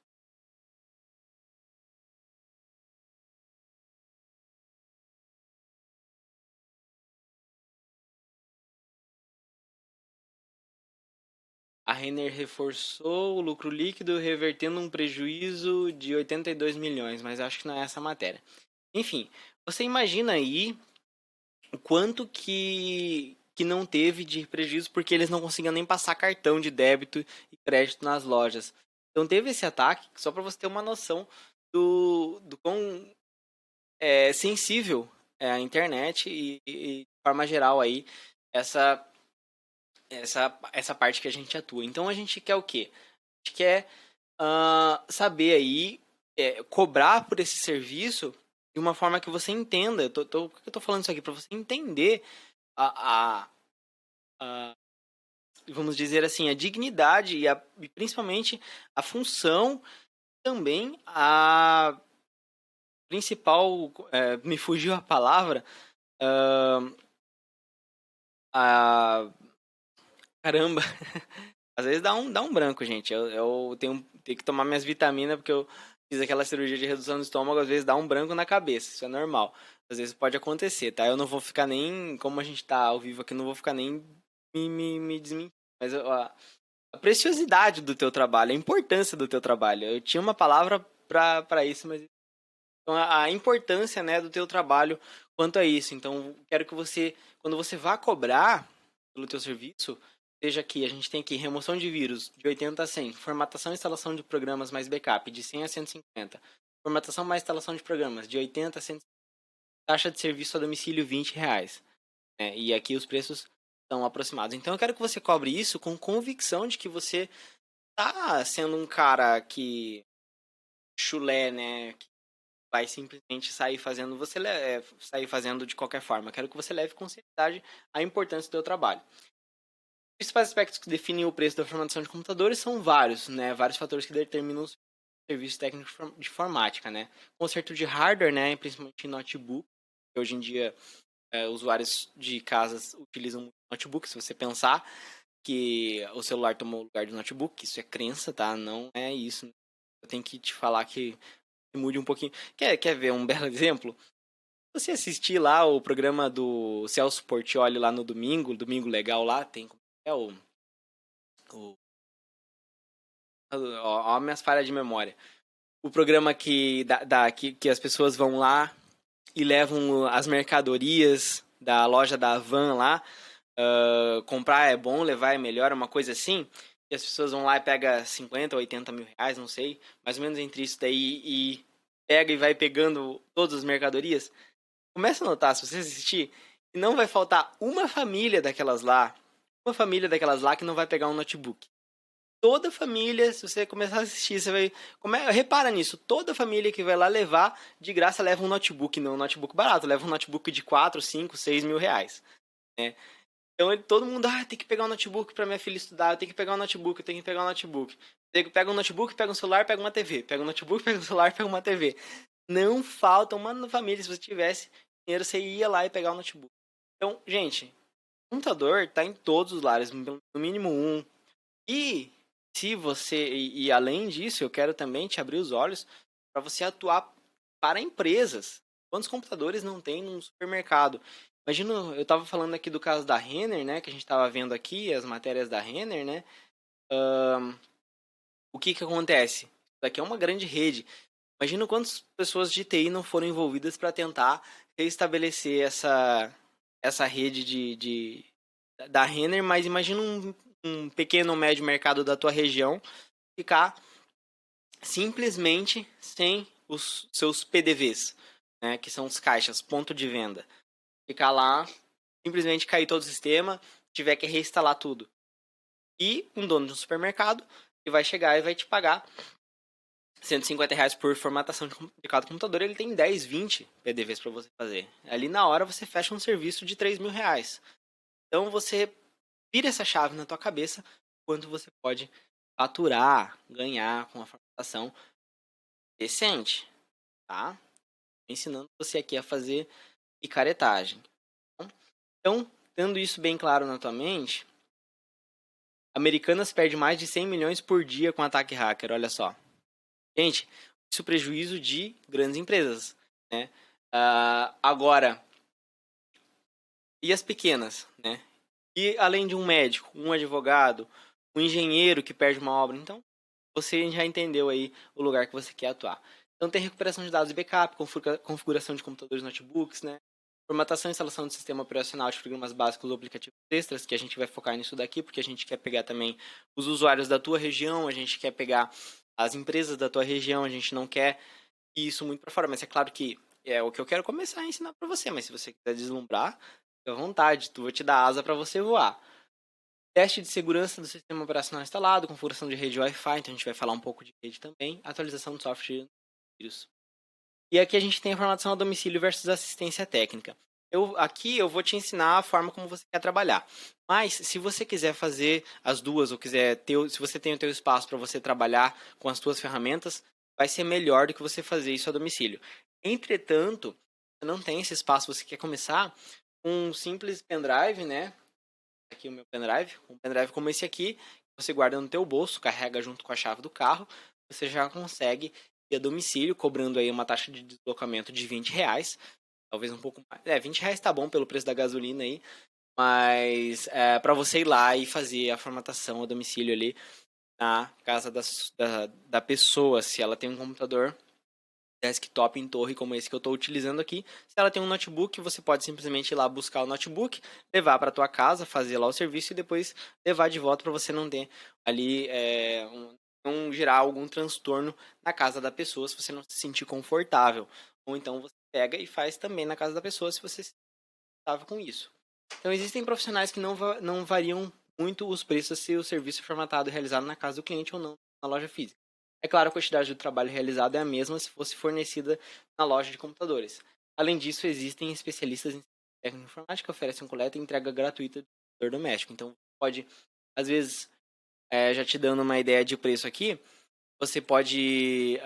A Renner reforçou o lucro líquido, revertendo um prejuízo de 82 milhões, mas acho que não é essa a matéria. Enfim, você imagina aí o quanto que não teve de prejuízo porque eles não conseguiam nem passar cartão de débito e crédito nas lojas. Então teve esse ataque, só para você ter uma noção do quão sensível é a internet e, de forma geral aí, essa, essa parte que a gente atua. Então a gente quer o quê? A gente quer saber aí, cobrar por esse serviço de uma forma que você entenda. Por que eu tô falando isso aqui? Para você entender a, vamos dizer assim, a dignidade e principalmente a função, também a principal, me fugiu a palavra, a caramba, às vezes dá um branco, gente. Eu tenho que tomar minhas vitaminas porque eu fiz aquela cirurgia de redução do estômago, às vezes dá um branco na cabeça, isso é normal. Às vezes pode acontecer, tá? Eu não vou ficar nem, como a gente tá ao vivo aqui, não vou ficar nem me desmentindo. Mas a preciosidade do teu trabalho, a importância do teu trabalho. Eu tinha uma palavra para isso, mas então, a importância, né, do teu trabalho quanto a isso. Então, quero que você, quando você vá cobrar pelo teu serviço, seja aqui, a gente tem aqui remoção de vírus de 80 a 100, formatação e instalação de programas mais backup de 100 a 150, formatação mais instalação de programas de 80 a 150, taxa de serviço a domicílio R$ 20. E aqui os preços são aproximados. Então eu quero que você cobre isso com convicção de que você tá sendo um cara que chulé, né? Que vai simplesmente sair fazendo sair fazendo de qualquer forma. Eu quero que você leve com seriedade a importância do seu trabalho. Os principais aspectos que definem o preço da formatação de computadores são vários, né? Vários fatores que determinam os serviços técnicos de informática, né? Conserto de hardware, né? Principalmente em notebook, que hoje em dia usuários de casas utilizam muito notebook. Se você pensar que o celular tomou o lugar do notebook, isso é crença, tá? Não é isso. Eu tenho que te falar que mude um pouquinho. Quer ver um belo exemplo? Você assistir lá o programa do Celso Portiolli lá no domingo legal lá, tem o ó, minhas falhas de memória. O programa que as pessoas vão lá e levam as mercadorias da loja da Van lá. Comprar é bom, levar é melhor, uma coisa assim. E as pessoas vão lá e pegam 50 ou 80 mil reais, não sei. Mais ou menos entre isso daí e pega e vai pegando todas as mercadorias. Começa a notar, se você assistir, que não vai faltar uma família daquelas lá. Uma família daquelas lá que não vai pegar um notebook. Toda família, se você começar a assistir, você vai. Repara nisso, toda família que vai lá levar, de graça leva um notebook, não um notebook barato, leva um notebook de 4, 5, 6 mil reais. Né? Então todo mundo, tem que pegar um notebook para minha filha estudar, eu tenho que pegar um notebook, eu tenho que pegar um notebook. Pega um notebook, pega um celular, pega uma TV. Pega um notebook, pega um celular, pega uma TV. Não falta uma família, se você tivesse dinheiro, você ia lá e pegar um notebook. Então, gente, computador tá em todos os lares, no mínimo um. E se você e além disso, eu quero também te abrir os olhos para você atuar para empresas. Quantos computadores não tem num supermercado? Imagina, eu estava falando aqui do caso da Renner, né? Que a gente estava vendo aqui as matérias da Renner, né? O que acontece? Isso daqui é uma grande rede. Imagina quantas pessoas de TI não foram envolvidas para tentar restabelecer essa rede da Renner, mas imagina um pequeno ou médio mercado da tua região ficar simplesmente sem os seus PDVs, né, que são os caixas, ponto de venda. Ficar lá, simplesmente cair todo o sistema, tiver que reinstalar tudo. E um dono de um supermercado que vai chegar e vai te pagar R$ 150 por formatação de cada computador, ele tem 10, 20 PDVs para você fazer. Ali na hora você fecha um serviço de R$ 3 mil. Então você vira essa chave na tua cabeça quanto você pode faturar, ganhar com a formatação decente, tá? Ensinando você aqui a fazer picaretagem. Então, tendo isso bem claro na tua mente, Americanas perde mais de 100 milhões por dia com ataque hacker, olha só. Gente, isso é prejuízo de grandes empresas, né? Agora, e as pequenas, né? E além de um médico, um advogado, um engenheiro que perde uma obra, então você já entendeu aí o lugar que você quer atuar. Então tem recuperação de dados e backup, configuração de computadores e notebooks, né? Formatação e instalação do sistema operacional de programas básicos ou aplicativos extras, que a gente vai focar nisso daqui, porque a gente quer pegar também os usuários da tua região, a gente quer pegar as empresas da tua região, a gente não quer ir isso muito para fora, mas é claro que é o que eu quero começar a ensinar para você, mas se você quiser deslumbrar, fica à vontade, tu vou te dar asa para você voar. Teste de segurança do sistema operacional instalado, configuração de rede Wi-Fi, então a gente vai falar um pouco de rede também, atualização do software e vírus. E aqui a gente tem a formação a domicílio versus assistência técnica. Aqui eu vou te ensinar a forma como você quer trabalhar. Mas se você quiser fazer as duas, ou se você tem o teu espaço para você trabalhar com as suas ferramentas, vai ser melhor do que você fazer isso a domicílio. Entretanto, você não tem esse espaço, você quer começar com um simples pendrive, né? Aqui o meu pendrive, um pendrive como esse aqui, você guarda no teu bolso, carrega junto com a chave do carro, você já consegue ir a domicílio, cobrando aí uma taxa de deslocamento de R$ 20, talvez um pouco mais. R$ 20 tá bom pelo preço da gasolina aí, mas para você ir lá e fazer a formatação a domicílio ali na casa da pessoa, se ela tem um computador desktop em torre como esse que eu estou utilizando aqui. Se ela tem um notebook, você pode simplesmente ir lá buscar o notebook, levar para a tua casa, fazer lá o serviço e depois levar de volta para você não ter ali não gerar algum transtorno na casa da pessoa se você não se sentir confortável. Ou então você pega e faz também na casa da pessoa se você se confortável com isso. Então, existem profissionais que não variam muito os preços se o serviço é formatado e realizado na casa do cliente ou não na loja física. É claro, a quantidade do trabalho realizado é a mesma se fosse fornecida na loja de computadores. Além disso, existem especialistas em técnica informática que oferecem coleta e entrega gratuita do computador doméstico. Então, pode, às vezes, já te dando uma ideia de preço aqui, você pode,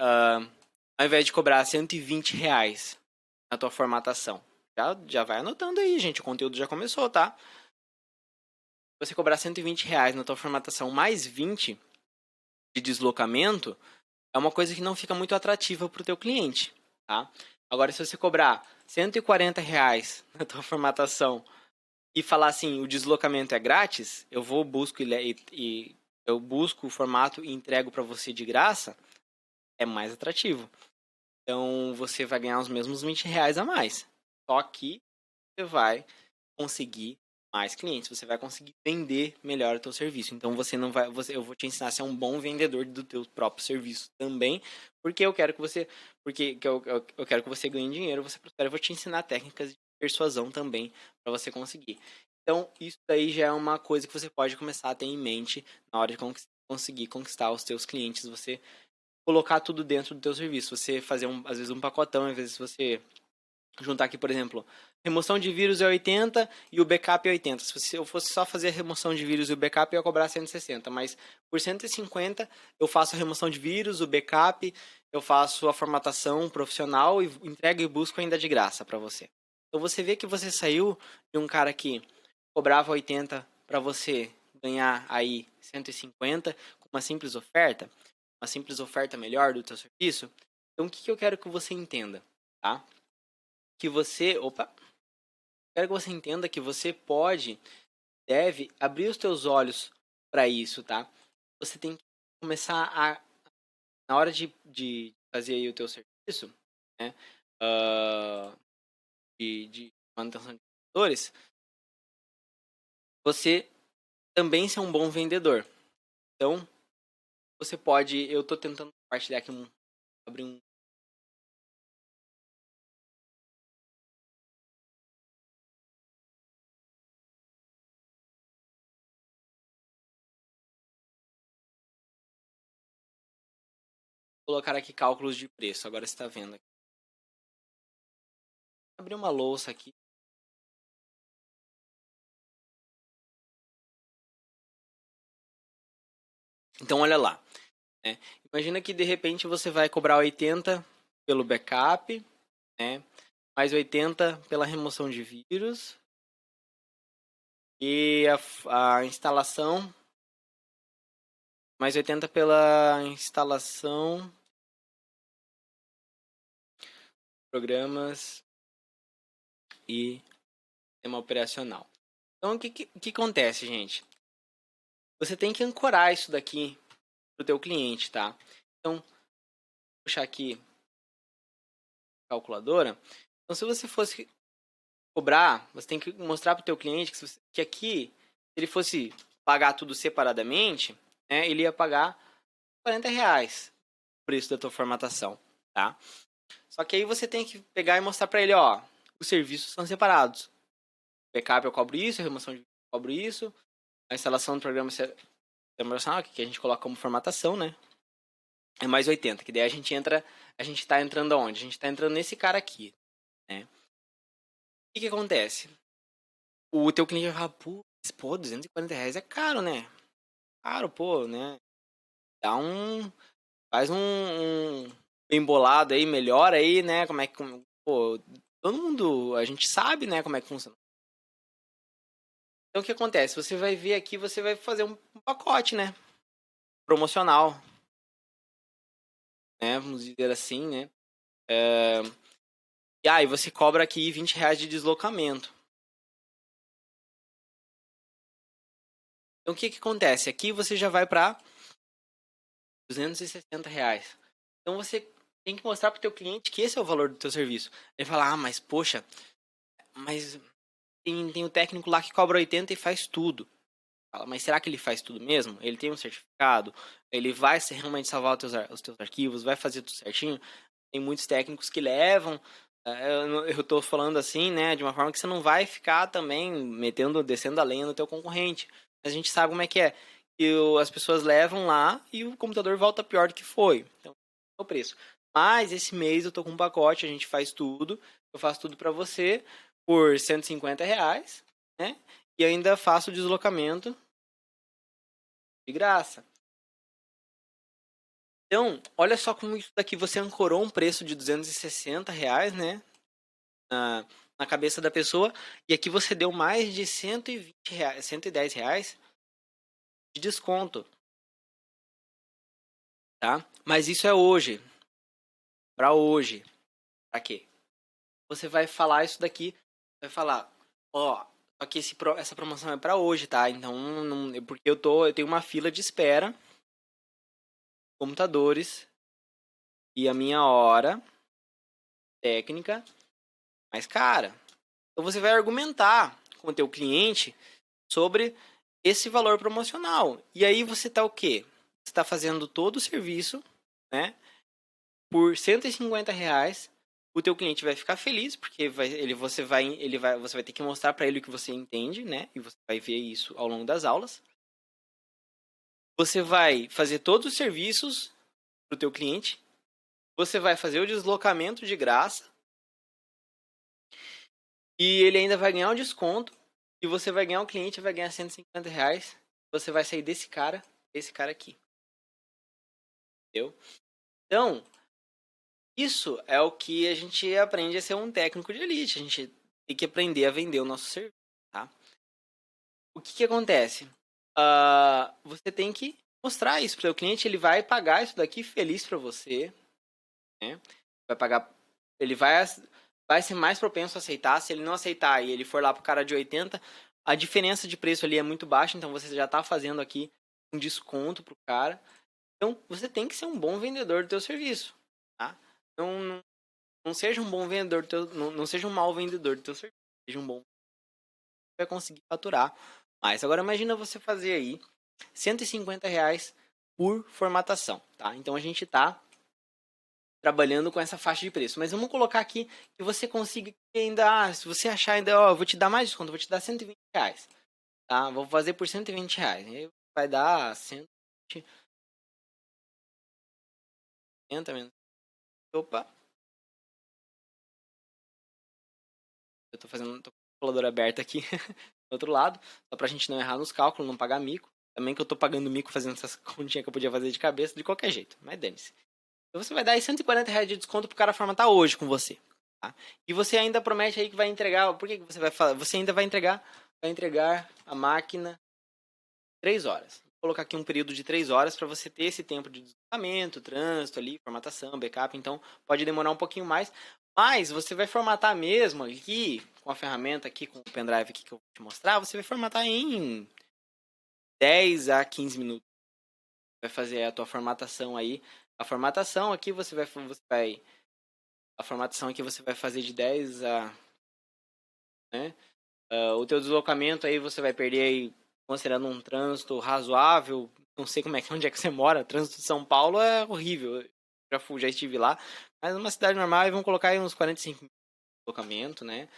ao invés de cobrar R$ 120 na tua formatação, já vai anotando aí, gente, o conteúdo já começou, tá? Você cobrar R$ 120 na tua formatação mais 20 de deslocamento, é uma coisa que não fica muito atrativa para o teu cliente, tá? Agora, se você cobrar R$ 140 na tua formatação e falar assim, o deslocamento é grátis, eu vou, busco e eu busco o formato e entrego para você de graça, é mais atrativo. Então, você vai ganhar os mesmos R$ 20 a mais. Só que você vai conseguir mais clientes, você vai conseguir vender melhor o teu serviço. Então você não vai, eu vou te ensinar a ser um bom vendedor do teu próprio serviço também, porque eu quero que você, eu quero que você ganhe dinheiro, você prospere, eu vou te ensinar técnicas de persuasão também para você conseguir. Então, isso daí já é uma coisa que você pode começar a ter em mente na hora de conseguir conquistar os teus clientes, você colocar tudo dentro do teu serviço, você fazer às vezes um pacotão, às vezes você juntar aqui, por exemplo, remoção de vírus é 80 e o backup é 80. Se eu fosse só fazer a remoção de vírus e o backup, eu ia cobrar 160. Mas por 150, eu faço a remoção de vírus, o backup, eu faço a formatação profissional e entrego e busco ainda de graça para você. Então você vê que você saiu de um cara que cobrava 80 para você ganhar aí 150 com uma simples oferta melhor do teu serviço. Então o que eu quero que você entenda, tá? Que você, quero que você entenda que você deve abrir os teus olhos para isso, tá? Você tem que começar na hora de fazer aí o teu serviço, né? Uh, de manutenção de computadores, você também ser um bom vendedor. Então, você pode, eu tô tentando compartilhar aqui abrir um colocar aqui cálculos de preço. Agora você está vendo aqui. Abrir uma louça aqui. Então, olha lá. Né? Imagina que de repente você vai cobrar 80 pelo backup, né? Mais 80 pela remoção de vírus e a instalação, mais 80 pela instalação, programas e sistema operacional. Então, o que acontece, gente? Você tem que ancorar isso daqui pro teu cliente, tá? Então, vou puxar aqui a calculadora. Então, se você fosse cobrar, você tem que mostrar pro teu cliente que aqui, se ele fosse pagar tudo separadamente, né, ele ia pagar R$ 40 o preço da tua formatação, tá? Só que aí você tem que pegar e mostrar para ele, ó, os serviços são separados. Backup eu cobro isso, a remoção de vídeo eu cobro isso, a instalação do programa operacional, que a gente coloca como formatação, né? É mais 80, que daí a gente tá entrando aonde? A gente tá entrando nesse cara aqui, né? O que acontece? O teu cliente vai falar, pô, R$ 240 é caro, né? Caro, pô, né? Dá faz um bem bolado aí, melhor aí, né? Como é que, pô, todo mundo, a gente sabe, né, como é que funciona. Então o que acontece? Você vai ver aqui, você vai fazer um pacote, né? Promocional, né? Vamos dizer assim, né? E aí você cobra aqui R$ 20 de deslocamento. Então o que acontece? Aqui você já vai para R$ 260. Então você tem que mostrar para o teu cliente que esse é o valor do teu serviço. Ele fala, mas poxa, mas tem o técnico lá que cobra 80 e faz tudo. Fala, mas será que ele faz tudo mesmo? Ele tem um certificado? Ele vai realmente salvar os teus arquivos? Vai fazer tudo certinho? Tem muitos técnicos que levam Eu tô falando assim, né, de uma forma que você não vai ficar também descendo a lenha no teu concorrente. Mas a gente sabe como é que é. As pessoas levam lá e o computador volta pior do que foi. Então, é o preço. Mas esse mês eu tô com um pacote, a gente faz tudo. Eu faço tudo para você por R$ 150, né? E ainda faço o deslocamento de graça. Então, olha só como isso daqui você ancorou um preço de R$ 260, né? Na, na cabeça da pessoa. E aqui você deu mais de R$ 120, R$ 110 de desconto, tá? Mas isso é hoje. Pra hoje. Pra quê? Você vai falar isso daqui. Vai falar, ó, só que essa promoção é pra hoje, tá? Então, porque eu tenho uma fila de espera, computadores, e a minha hora técnica mais cara. Então você vai argumentar com o teu cliente sobre esse valor promocional. E aí você tá o quê? Você está fazendo todo o serviço, né? Por R$ 150. O teu cliente vai ficar feliz, porque você vai ter que mostrar para ele o que você entende, né? E você vai ver isso ao longo das aulas. Você vai fazer todos os serviços para o teu cliente. Você vai fazer o deslocamento de graça. E ele ainda vai ganhar um desconto. E você vai ganhar um cliente, vai ganhar R$ 150. Você vai sair desse cara aqui. Entendeu? Então, isso é o que a gente aprende a ser um técnico de elite. A gente tem que aprender a vender o nosso serviço, tá? O que acontece? Você tem que mostrar isso para o cliente. Ele vai pagar isso daqui feliz para você, né? Vai pagar, ele vai ser mais propenso a aceitar. Se ele não aceitar e ele for lá pro cara de 80, a diferença de preço ali é muito baixa, então você já está fazendo aqui um desconto pro cara. Então, você tem que ser um bom vendedor do teu serviço, tá? Não seja um bom vendedor do teu, não seja um mau vendedor do teu serviço. Seja um bom, vai conseguir faturar mais. Agora imagina você fazer aí R$ 150 por formatação, tá? Então a gente tá trabalhando com essa faixa de preço. Mas vamos colocar aqui que você consiga ainda, se você achar ainda, ó, eu vou te dar mais desconto, eu vou te dar R$ 120, tá? Vou fazer por R$ 120. Aí vai dar 120, menos. Opa, eu tô com o calculador aberto aqui do outro lado, só pra gente não errar nos cálculos, não pagar mico. Também que eu tô pagando mico fazendo essas continhas que eu podia fazer de cabeça, de qualquer jeito, mas dane-se. Então você vai dar aí R$ 140 de desconto pro cara formatar hoje com você. Tá? E você ainda promete aí que vai entregar. Por que você vai falar? Você ainda vai entregar a máquina 3 horas. Vou colocar aqui um período de 3 horas para você ter esse tempo de deslocamento, trânsito ali, formatação, backup. Então pode demorar um pouquinho mais. Mas você vai formatar mesmo aqui, com a ferramenta aqui, com o pendrive aqui que eu vou te mostrar, você vai formatar em 10 a 15 minutos. Vai fazer a tua formatação aí. A formatação aqui a formatação aqui você vai fazer de 10 a, né? O teu deslocamento aí você vai perder aí, considerando um trânsito razoável. Não sei onde é que você mora. O trânsito de São Paulo é horrível. Já estive lá. Mas numa cidade normal, aí vamos colocar aí uns 45 minutos de deslocamento, né?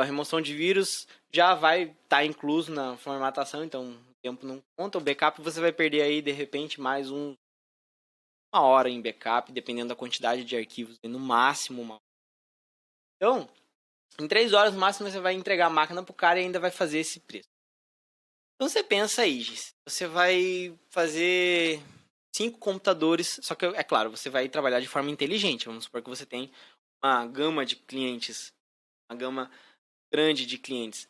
Remoção de vírus já vai estar incluso na formatação, então o tempo não conta. O backup você vai perder aí, de repente, mais uma hora em backup, dependendo da quantidade de arquivos, no máximo uma hora. Então, em 3 horas no máximo você vai entregar a máquina pro cara e ainda vai fazer esse preço. Então você pensa aí, Gis, você vai fazer 5 computadores, só que é claro, você vai trabalhar de forma inteligente. Vamos supor que você tem uma gama de clientes, uma gama grande de clientes.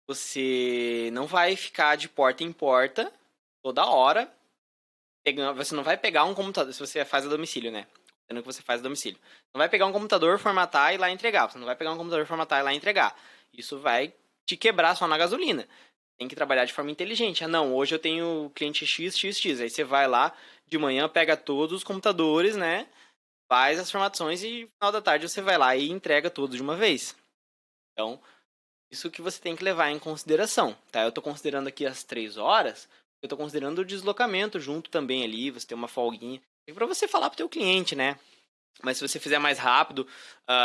Você não vai ficar de porta em porta toda hora. Você não vai pegar um computador, se você faz a domicílio, né? Sendo que você faz a domicílio. Não vai pegar um computador, formatar e ir lá entregar. Você não vai pegar um computador, formatar e ir lá entregar. Isso vai te quebrar só na gasolina. Tem que trabalhar de forma inteligente. Não, hoje eu tenho cliente X, X, X. Aí você vai lá de manhã, pega todos os computadores, né? Faz as formatações e no final da tarde você vai lá e entrega todos de uma vez. Então, isso que você tem que levar em consideração, tá? Eu tô considerando aqui as 3 horas, eu tô considerando o deslocamento junto também ali, você tem uma folguinha. E para você falar pro teu cliente, né? Mas se você fizer mais rápido,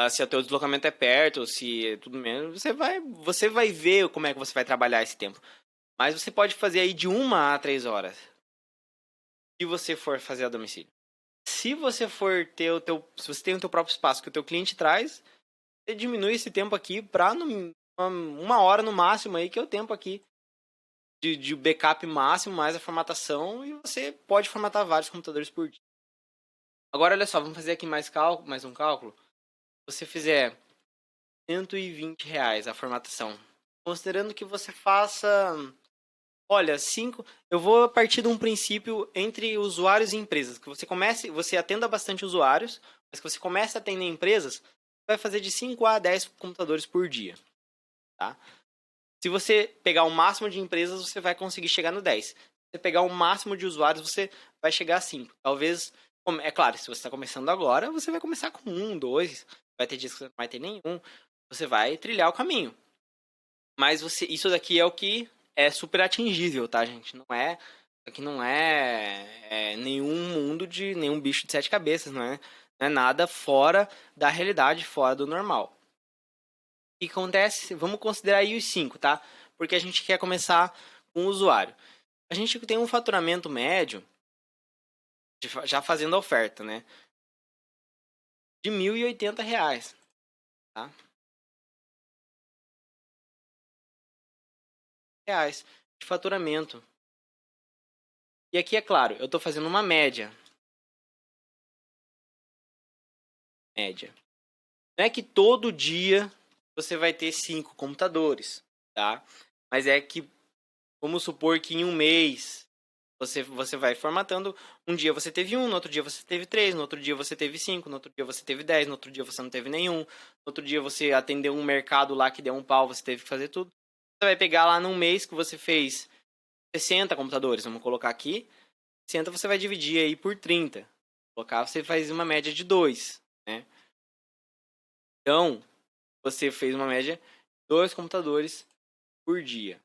se o teu deslocamento é perto, se é tudo menos, você vai ver como é que você vai trabalhar esse tempo. Mas você pode fazer aí de 1 a 3 horas, se você for fazer a domicílio. Se você for ter se você tem o teu próprio espaço que o teu cliente traz, você diminui esse tempo aqui para 1 hora no máximo aí, que é o tempo aqui de backup máximo, mais a formatação, e você pode formatar vários computadores por dia. Agora, olha só, vamos fazer aqui mais um cálculo. Se você fizer R$ 120 a formatação, considerando que você faça, olha, eu vou partir de um princípio entre usuários e empresas, que você atenda bastante usuários, mas que você comece a atender empresas, vai fazer de 5 a 10 computadores por dia, tá? Se você pegar o máximo de empresas, você vai conseguir chegar no 10. Se você pegar o máximo de usuários, você vai chegar a 5. Talvez, é claro, se você está começando agora, você vai começar com 1, 2, vai ter dias que você não vai ter nenhum, você vai trilhar o caminho. Mas isso daqui é o que é super atingível, tá, gente? Aqui não é nenhum mundo de nenhum bicho de 7 cabeças, não é nada fora da realidade, fora do normal. O que acontece? Vamos considerar aí os 5, tá? Porque a gente quer começar com o usuário. A gente tem um faturamento médio, já fazendo a oferta, né? De R$ 1.080, tá? Reais de faturamento. E aqui, é claro, eu estou fazendo uma média. Média. Não é que todo dia você vai ter 5 computadores, tá? Mas é que, vamos supor que em um mês você vai formatando. Um dia você teve 1, no outro dia você teve 3, no outro dia você teve 5, no outro dia você teve 10, no outro dia você não teve nenhum, no outro dia você atendeu um mercado lá que deu um pau, você teve que fazer tudo. Você vai pegar lá num mês que você fez 60 computadores, vamos colocar aqui. 60 você vai dividir aí por 30. Colocar, você faz uma média de 2, né? Então, você fez uma média de 2 computadores por dia.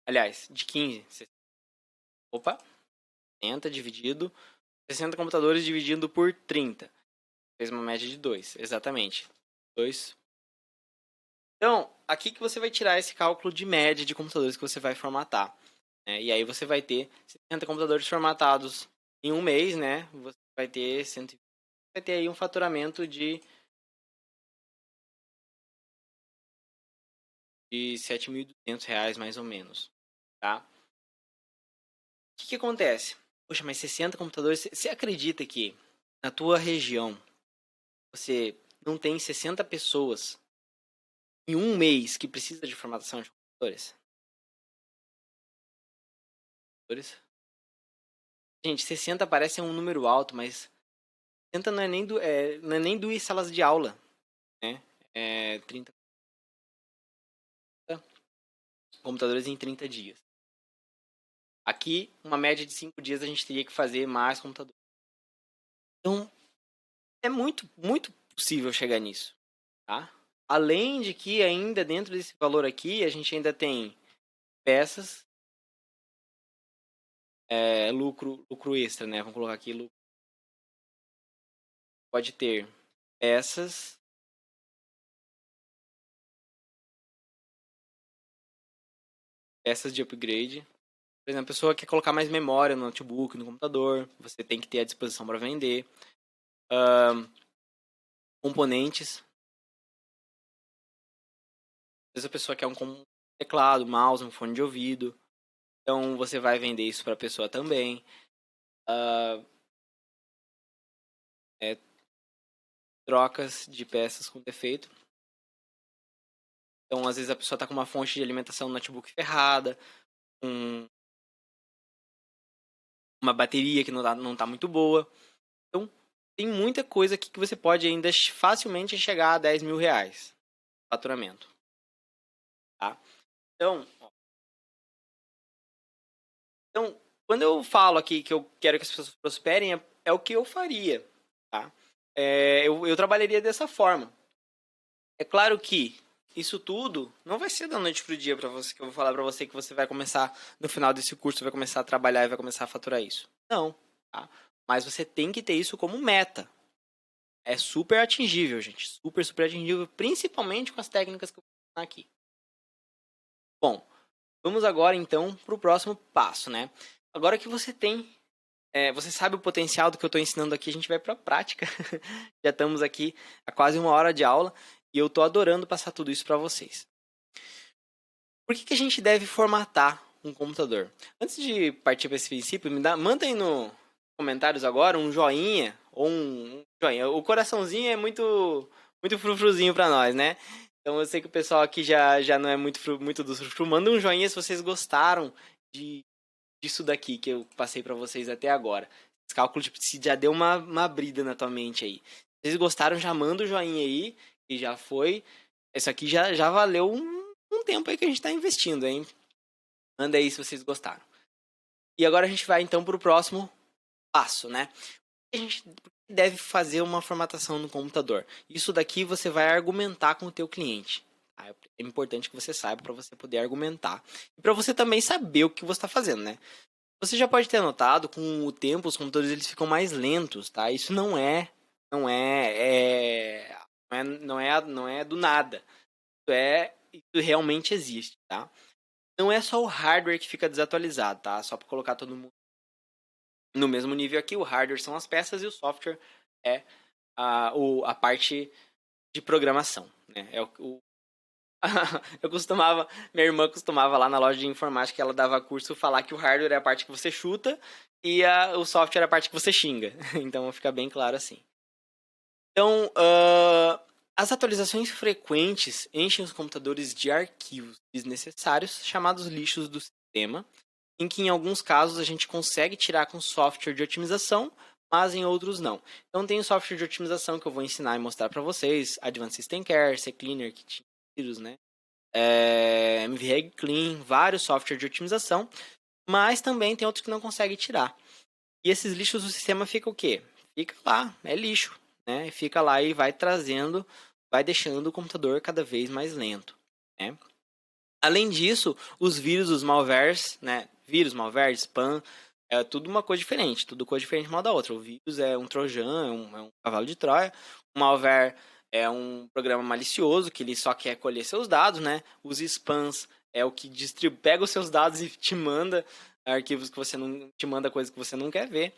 Aliás, de 15. Opa, 60 dividido. 60 computadores dividido por 30. Fez uma média de 2, exatamente. 2. Então, aqui que você vai tirar esse cálculo de média de computadores que você vai formatar, né? E aí você vai ter 60 computadores formatados em um mês, né? Você vai ter 120. Vai ter aí um faturamento de R$ 7.200 mais ou menos, tá? O que acontece? Poxa, mas 60 computadores, você acredita que na tua região você não tem 60 pessoas em um mês que precisa de formatação de computadores? Gente, 60 parece um número alto, mas 60 não é nem 2 salas de aula, né? É 30 computadores em 30 dias. Aqui, uma média de 5 dias, a gente teria que fazer mais computadores. Então, é muito, muito possível chegar nisso, tá? Além de que ainda dentro desse valor aqui, a gente ainda tem peças, lucro extra, né? Vamos colocar aqui, lucro. Pode ter peças, peças de upgrade. Por exemplo, a pessoa quer colocar mais memória no notebook, no computador, você tem que ter à disposição para vender. Componentes. Às vezes a pessoa quer um teclado, mouse, um fone de ouvido. Então você vai vender isso para a pessoa também. Trocas de peças com defeito. Então, às vezes a pessoa está com uma fonte de alimentação no notebook ferrada, uma bateria que não tá muito boa. Então, tem muita coisa aqui que você pode ainda facilmente chegar a R$ 10.000 de faturamento. Tá? Então, quando eu falo aqui que eu quero que as pessoas prosperem, é o que eu faria. Tá? Eu trabalharia dessa forma. É claro que isso tudo não vai ser da noite pro dia para você, que eu vou falar para você que você vai começar, no final desse curso, vai começar a trabalhar e vai começar a faturar isso. Não, tá? Mas você tem que ter isso como meta. É super atingível, gente. Super, super atingível, principalmente com as técnicas que eu vou ensinar aqui. Bom, vamos agora então para o próximo passo, né? Agora que você tem, você sabe o potencial do que eu estou ensinando aqui, a gente vai para a prática. Já estamos aqui há quase 1 hora de aula e eu estou adorando passar tudo isso para vocês. Por que a gente deve formatar um computador? Antes de partir para esse princípio, manda aí nos comentários agora um joinha ou um joinha. O coraçãozinho é muito frufruzinho para nós, né? Então eu sei que o pessoal aqui já não é muito do frufru. Manda um joinha se vocês gostaram disso daqui que eu passei para vocês até agora. Esse cálculo tipo, se já deu uma brida na tua mente aí. Se vocês gostaram, já manda o joinha aí, que já foi. Isso aqui já valeu um tempo aí que a gente tá investindo, hein? Manda aí se vocês gostaram. E agora a gente vai então pro próximo passo, né? A gente deve fazer uma formatação no computador. Isso daqui você vai argumentar com o teu cliente. Tá? É importante que você saiba para você poder argumentar. E para você também saber o que você está fazendo, né? Você já pode ter notado, com o tempo, os computadores eles ficam mais lentos, tá? Isso não é do nada. Isso realmente existe, tá? Não é só o hardware que fica desatualizado, tá? Só para colocar todo mundo no mesmo nível aqui, o hardware são as peças e o software é a parte de programação, né? Minha irmã costumava lá na loja de informática, ela dava curso, falar que o hardware é a parte que você chuta e o software é a parte que você xinga. Então fica bem claro assim. Então, as atualizações frequentes enchem os computadores de arquivos desnecessários, chamados lixos do sistema, em que em alguns casos a gente consegue tirar com software de otimização, mas em outros não. Então tem o software de otimização que eu vou ensinar e mostrar para vocês, Advanced System Care, CCleaner, que tinha vírus, né? MVReg Clean, vários softwares de otimização, mas também tem outros que não consegue tirar. E esses lixos do sistema fica o quê? Fica lá, é lixo, né? Fica lá e vai trazendo, vai deixando o computador cada vez mais lento, né? Além disso, os vírus, os malwares, né? Vírus, malware, spam, é tudo uma coisa diferente, tudo coisa diferente uma da outra. O vírus é um trojan, é um cavalo de Troia. O malware é um programa malicioso que ele só quer colher seus dados, né? Os spams é o que pega os seus dados e te manda arquivos que você não te manda coisas que você não quer ver.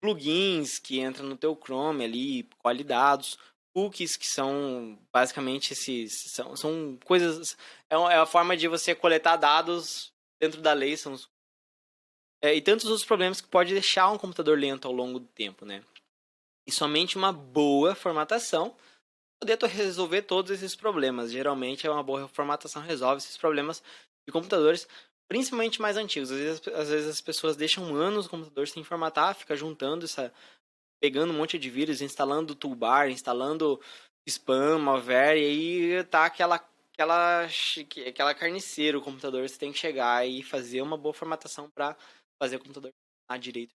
Plugins que entram no teu Chrome ali, colhe dados. Cookies, que são basicamente são coisas. É a forma de você coletar dados dentro da lei. E tantos outros problemas que pode deixar um computador lento ao longo do tempo, né? E somente uma boa formatação poder resolver todos esses problemas. Geralmente, uma boa formatação resolve esses problemas de computadores, principalmente mais antigos. Às vezes as pessoas deixam anos o computador sem formatar, fica juntando pegando um monte de vírus, instalando toolbar, instalando spam, malware, e aí tá aquela carniceira o computador. Você tem que chegar e fazer uma boa formatação para fazer o computador funcionar direito.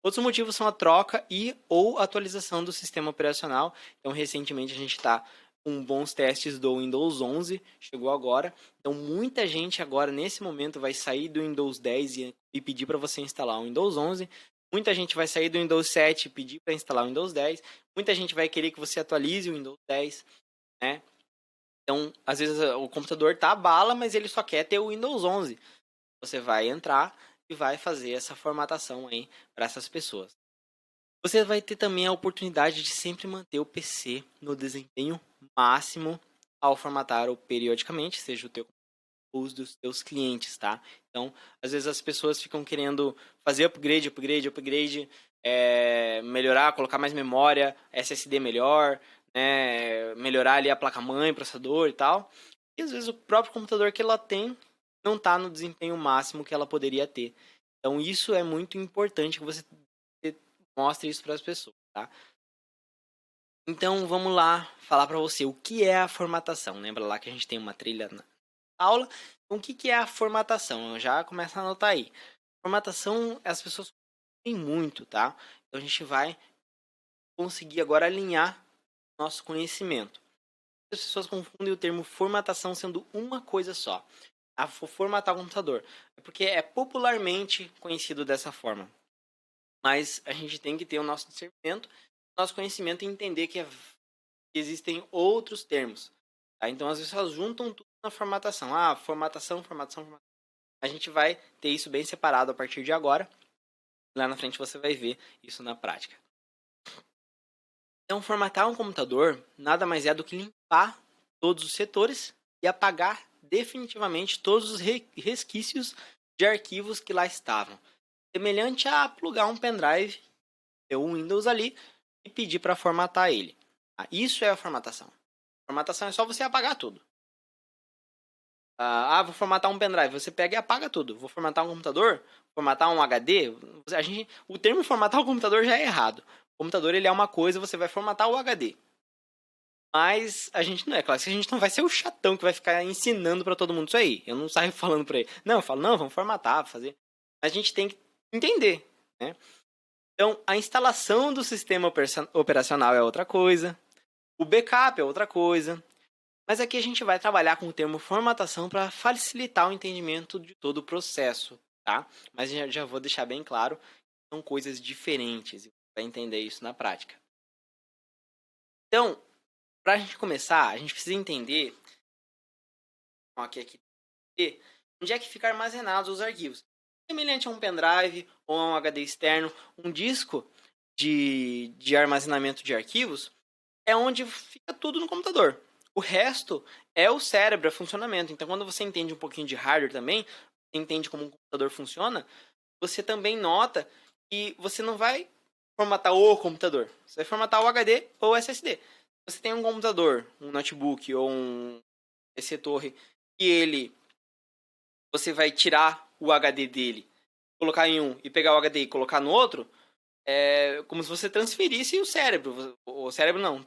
Outros motivos são a troca e ou atualização do sistema operacional. Então, recentemente a gente está com bons testes do Windows 11, chegou agora. Então, muita gente agora, nesse momento, vai sair do Windows 10 e pedir para você instalar o Windows 11. Muita gente vai sair do Windows 7 e pedir para instalar o Windows 10. Muita gente vai querer que você atualize o Windows 10, né? Então, às vezes o computador tá bala, mas ele só quer ter o Windows 11. Você vai entrar e vai fazer essa formatação aí para essas pessoas. Você vai ter também a oportunidade de sempre manter o PC no desempenho máximo ao formatar ou periodicamente, seja o teu ou os dos teus clientes, tá? Então, às vezes as pessoas ficam querendo fazer upgrade, melhorar, colocar mais memória, SSD melhor, né? Melhorar ali a placa-mãe, processador e tal. E às vezes o próprio computador que ela tem não está no desempenho máximo que ela poderia ter. Então, isso é muito importante que você mostre isso para as pessoas, tá? Então, vamos lá falar para você o que é a formatação. Lembra lá que a gente tem uma trilha na aula? Então, o que é a formatação? Já começa a anotar aí. Formatação, as pessoas têm muito, tá? Então, a gente vai conseguir agora alinhar nosso conhecimento. As pessoas confundem o termo formatação sendo uma coisa só. Formatar o computador. É porque é popularmente conhecido dessa forma. Mas a gente tem que ter o nosso discernimento. nosso conhecimento e entender que existem outros termos. Tá? Então, as pessoas juntam tudo na formatação. Formatação. A gente vai ter isso bem separado a partir de agora. Lá na frente você vai ver isso na prática. Então, formatar um computador nada mais é do que limpar todos os setores e apagar definitivamente todos os resquícios de arquivos que lá estavam. Semelhante a plugar um pendrive, ter um Windows ali e pedir para formatar ele. Isso é a formatação. A formatação é só você apagar tudo. Vou formatar um pendrive. Você pega e apaga tudo. Vou formatar um computador, formatar um HD. O termo formatar o computador já é errado. O computador ele é uma coisa, você vai formatar o HD. Mas a gente não é, claro, que a gente não vai ser o chatão que vai ficar ensinando para todo mundo isso aí. Eu não saio falando para ele. Não, eu falo, não, vamos formatar, fazer. Mas a gente tem que entender, né? Então, a instalação do sistema operacional é outra coisa. O backup é outra coisa. Mas aqui a gente vai trabalhar com o termo formatação para facilitar o entendimento de todo o processo, tá? Mas já vou deixar bem claro, são coisas diferentes e vai entender isso na prática. Então, para a gente começar, a gente precisa entender onde é que ficam armazenados os arquivos. Semelhante a um pendrive ou a um HD externo, um disco de armazenamento de arquivos é onde fica tudo no computador. O resto é o cérebro, é funcionamento. Então, quando você entende um pouquinho de hardware também, entende como um computador funciona, você também nota que você não vai formatar o computador. Você vai formatar o HD ou o SSD. Você tem um computador, um notebook ou um PC torre, e você vai tirar o HD dele, colocar em um e pegar o HD e colocar no outro, é como se você transferisse o cérebro. O cérebro não,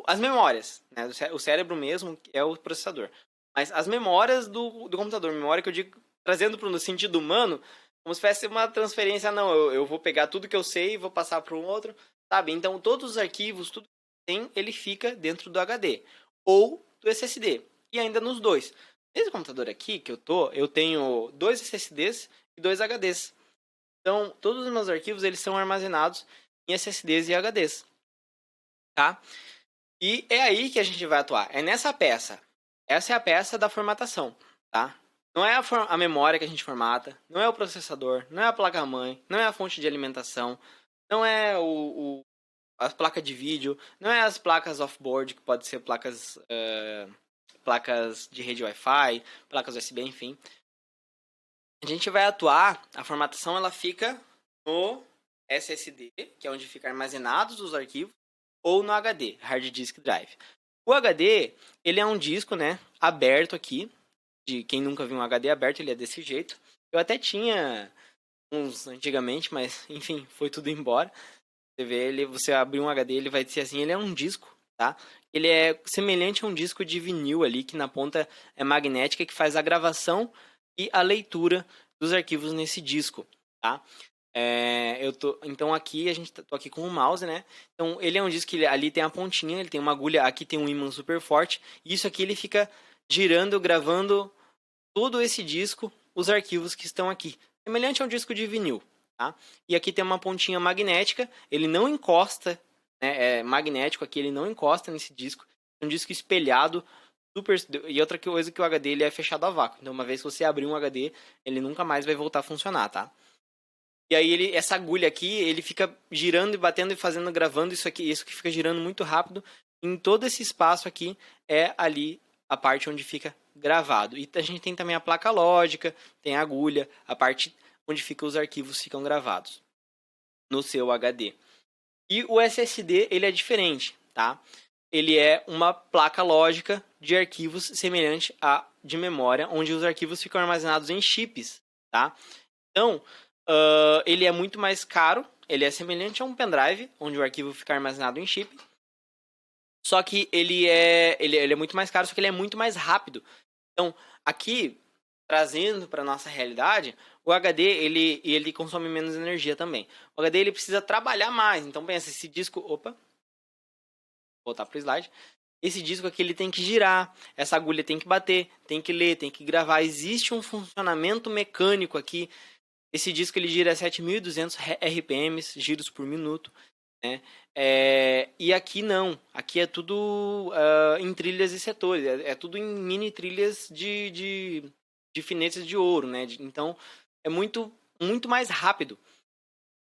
as memórias, né? O cérebro mesmo é o processador. Mas as memórias do computador, memória que eu digo, trazendo para o sentido humano, como se fosse uma transferência, não, eu vou pegar tudo que eu sei e vou passar para um outro, sabe? Então, todos os arquivos, tudo que tem, ele fica dentro do HD ou do SSD. E ainda nos dois. Nesse computador aqui que eu tenho 2 SSDs e 2 HDs. Então, todos os meus arquivos, eles são armazenados em SSDs e HDs. Tá? E é aí que a gente vai atuar. É nessa peça. Essa é a peça da formatação. Tá? Não é a memória que a gente formata, não é o processador, não é a placa-mãe, não é a fonte de alimentação, não é as placas de vídeo, não é as placas off-board, que pode ser placas de rede Wi-Fi, placas USB, enfim. A gente vai atuar, a formatação ela fica no SSD, que é onde ficam armazenados os arquivos, ou no HD, Hard Disk Drive. O HD, ele é um disco, né, aberto aqui, de quem nunca viu um HD aberto, ele é desse jeito. Eu até tinha uns antigamente, mas enfim, foi tudo embora. Você vê você abrir um HD, ele vai ser assim, ele é um disco, tá? Ele é semelhante a um disco de vinil ali, que na ponta é magnética, que faz a gravação e a leitura dos arquivos nesse disco, tá? Então aqui, tô aqui com o mouse, né? Então ele é um disco que ali tem a pontinha, ele tem uma agulha, aqui tem um ímã super forte, e isso aqui ele fica girando, gravando todo esse disco, os arquivos que estão aqui. Semelhante a um disco de vinil, tá? E aqui tem uma pontinha magnética, ele não encosta, né? É magnético aqui, ele não encosta nesse disco. É um disco espelhado, e outra coisa que o HD ele é fechado a vácuo. Então, uma vez que você abrir um HD, ele nunca mais vai voltar a funcionar, tá? E aí essa agulha aqui, ele fica girando e batendo e fazendo, gravando isso que fica girando muito rápido. Em todo esse espaço aqui é ali a parte onde fica gravado. E a gente tem também a placa lógica, tem a agulha, a parte onde os arquivos ficam gravados no seu HD. E o SSD, ele é diferente, tá? Ele é uma placa lógica de arquivos semelhante à de memória, onde os arquivos ficam armazenados em chips, tá? Então, ele é muito mais caro, ele é semelhante a um pendrive, onde o arquivo fica armazenado em chip. Só que ele é muito mais caro, só que ele é muito mais rápido. Então, aqui, trazendo para nossa realidade, o HD ele consome menos energia também. O HD ele precisa trabalhar mais. Então, pensa, esse disco... Opa! Voltar para o slide. Esse disco aqui ele tem que girar, essa agulha tem que bater, tem que ler, tem que gravar. Existe um funcionamento mecânico aqui. Esse disco ele gira 7.200 RPMs, giros por minuto. né? E aqui não. Aqui é tudo em trilhas e setores. É tudo em mini trilhas de finetes de ouro, né? Então, é muito, muito mais rápido.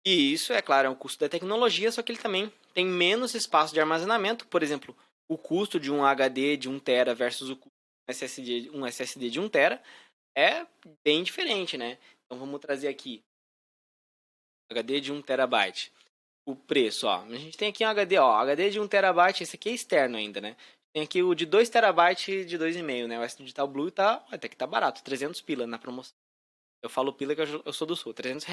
E isso, é claro, é um custo da tecnologia, só que ele também tem menos espaço de armazenamento. Por exemplo, o custo de um HD de 1 TB versus o custo de um SSD de 1 TB é bem diferente, né? Então, vamos trazer aqui HD de 1 TB. O preço, ó. A gente tem aqui um HD, ó. HD de 1 TB, esse aqui é externo ainda, né? Tem aqui o de 2 TB de 2,5, né? O S Digital Blue tá, até que tá barato, 300 pila na promoção. Eu falo pila que eu sou do sul, R$ 300.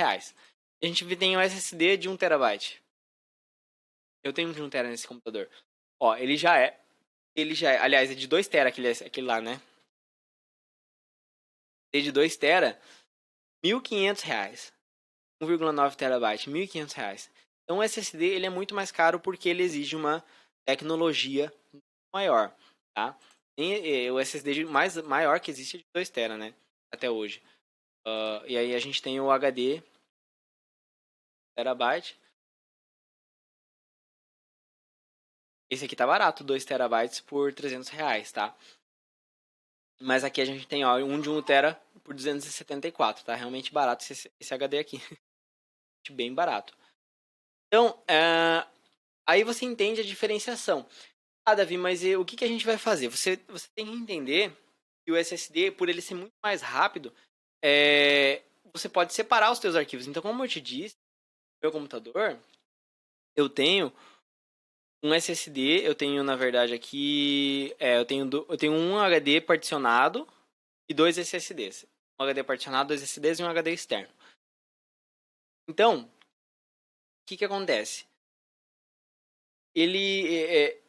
A gente tem o SSD de 1 TB. Eu tenho um de 1 TB nesse computador. Ó, ele já é, aliás, é de 2 TB aquele lá, né? É de 2 TB, R$ 1.500. 1,9 TB, R$ 1.500. Então o SSD ele é muito mais caro porque ele exige uma tecnologia maior, tá? O SSD maior que existe é de 2 TB, né? Até hoje. E aí a gente tem o HD terabyte. Esse aqui tá barato, 2 TB por R$ 300, tá? Mas aqui a gente tem, ó, um de 1 TB por 274, tá? Realmente barato esse HD aqui. Bem barato. Então, aí você entende a diferenciação. Ah, Davi, mas o que a gente vai fazer? Você tem que entender que o SSD, por ele ser muito mais rápido, você pode separar os seus arquivos. Então, como eu te disse, no meu computador, eu tenho um SSD, eu tenho, na verdade, aqui, eu tenho um HD particionado e 2 SSDs. Um HD particionado, 2 SSDs e um HD externo. Então, o que acontece?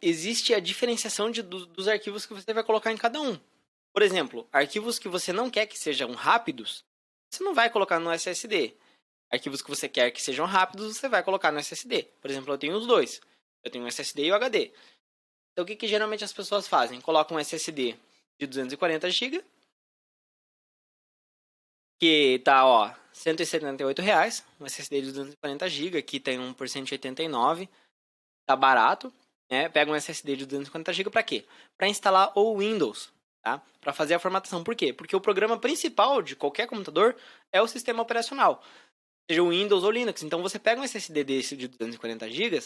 Existe a diferenciação dos arquivos que você vai colocar em cada um. Por exemplo, arquivos que você não quer que sejam rápidos, você não vai colocar no SSD. Arquivos que você quer que sejam rápidos, você vai colocar no SSD. Por exemplo, eu tenho os dois. Eu tenho o SSD e o HD. Então, o que geralmente as pessoas fazem? Colocam um SSD de 240 GB, que tá, ó, R$ 178. Um SSD de 240 GB, que tem um por 189. Tá barato, né? Pega um SSD de 250 GB para quê? Para instalar o Windows, tá? Para fazer a formatação. Por quê? Porque o programa principal de qualquer computador é o sistema operacional, seja o Windows ou Linux. Então você pega um SSD desse de 240 GB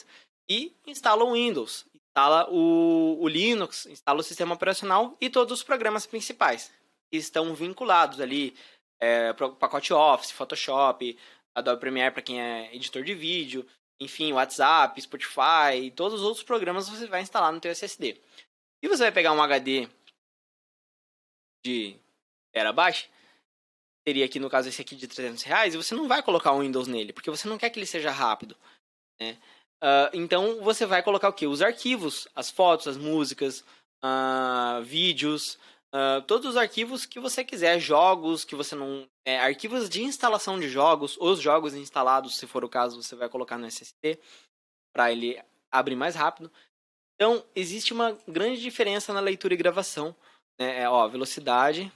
e instala o Windows, instala o Linux, instala o sistema operacional e todos os programas principais que estão vinculados ali, pro pacote Office, Photoshop, Adobe Premiere para quem é editor de vídeo, enfim, WhatsApp, Spotify e todos os outros programas você vai instalar no teu SSD. E você vai pegar um HD de terabyte, teria aqui no caso esse aqui de R$ 300, e você não vai colocar o Windows nele, porque você não quer que ele seja rápido, né? Então você vai colocar o quê? Os arquivos, as fotos, as músicas, vídeos, todos os arquivos que você quiser, jogos que você não... arquivos de instalação de jogos, os jogos instalados, se for o caso, você vai colocar no SSD para ele abrir mais rápido. Então, existe uma grande diferença na leitura e gravação, né? Velocidade,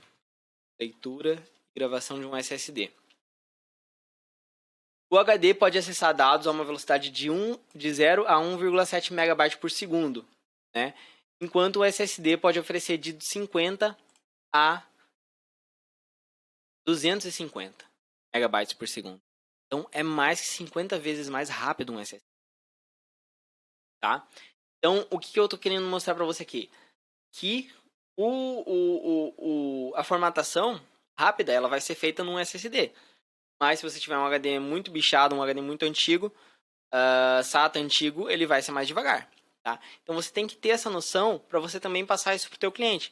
leitura e gravação de um SSD. O HD pode acessar dados a uma velocidade de 0 a 1,7 MB por segundo, né? Enquanto o SSD pode oferecer de 50 a 250 MB por segundo. Então, é mais que 50 vezes mais rápido um SSD. Tá? Então, o que eu estou querendo mostrar para você aqui? Que a formatação rápida ela vai ser feita num SSD. Mas se você tiver um HD muito bichado, um HD muito antigo, SATA antigo, ele vai ser mais devagar. Tá? Então você tem que ter essa noção para você também passar isso para o teu cliente.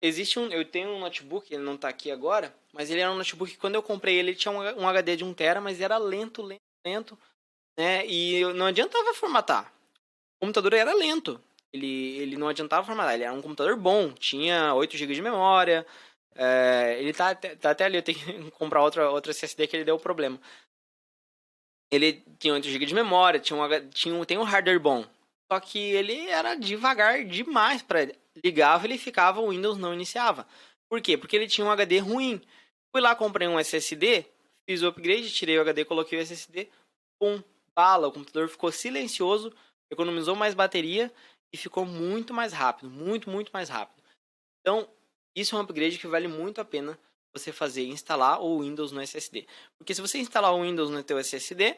Eu tenho um notebook, ele não está aqui agora, mas ele era um notebook que quando eu comprei ele tinha um HD de 1 TB, mas era lento, né? E não adiantava formatar. O computador era lento. Ele não adiantava formatar. Ele era um computador bom, tinha 8 GB de memória. Ele tá até ali, eu tenho que comprar outro SSD que ele deu problema. Ele tinha 8 GB de memória, tem um hardware bom. Só que ele era devagar demais para ligava, ele ficava, o Windows não iniciava. Por quê? Porque ele tinha um HD ruim. Fui lá, comprei um SSD, fiz o upgrade, tirei o HD, coloquei o SSD, pum, fala, o computador ficou silencioso, economizou mais bateria e ficou muito mais rápido, muito, muito mais rápido. Então, isso é um upgrade que vale muito a pena você fazer, instalar o Windows no SSD. Porque se você instalar o Windows no teu SSD,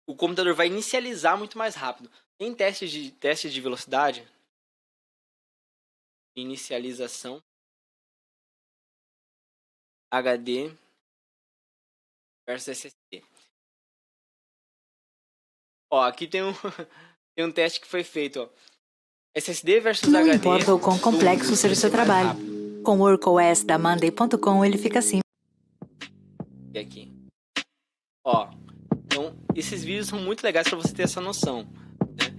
o computador vai inicializar muito mais rápido. Tem testes de velocidade, inicialização, HD versus SSD. Ó, aqui tem tem um teste que foi feito, ó. SSD versus Não HD. Não importa o quão complexo seja o seu trabalho. Com o WorkOS da Monday.com ele fica assim. E aqui. Ó, então esses vídeos são muito legais para você ter essa noção, né?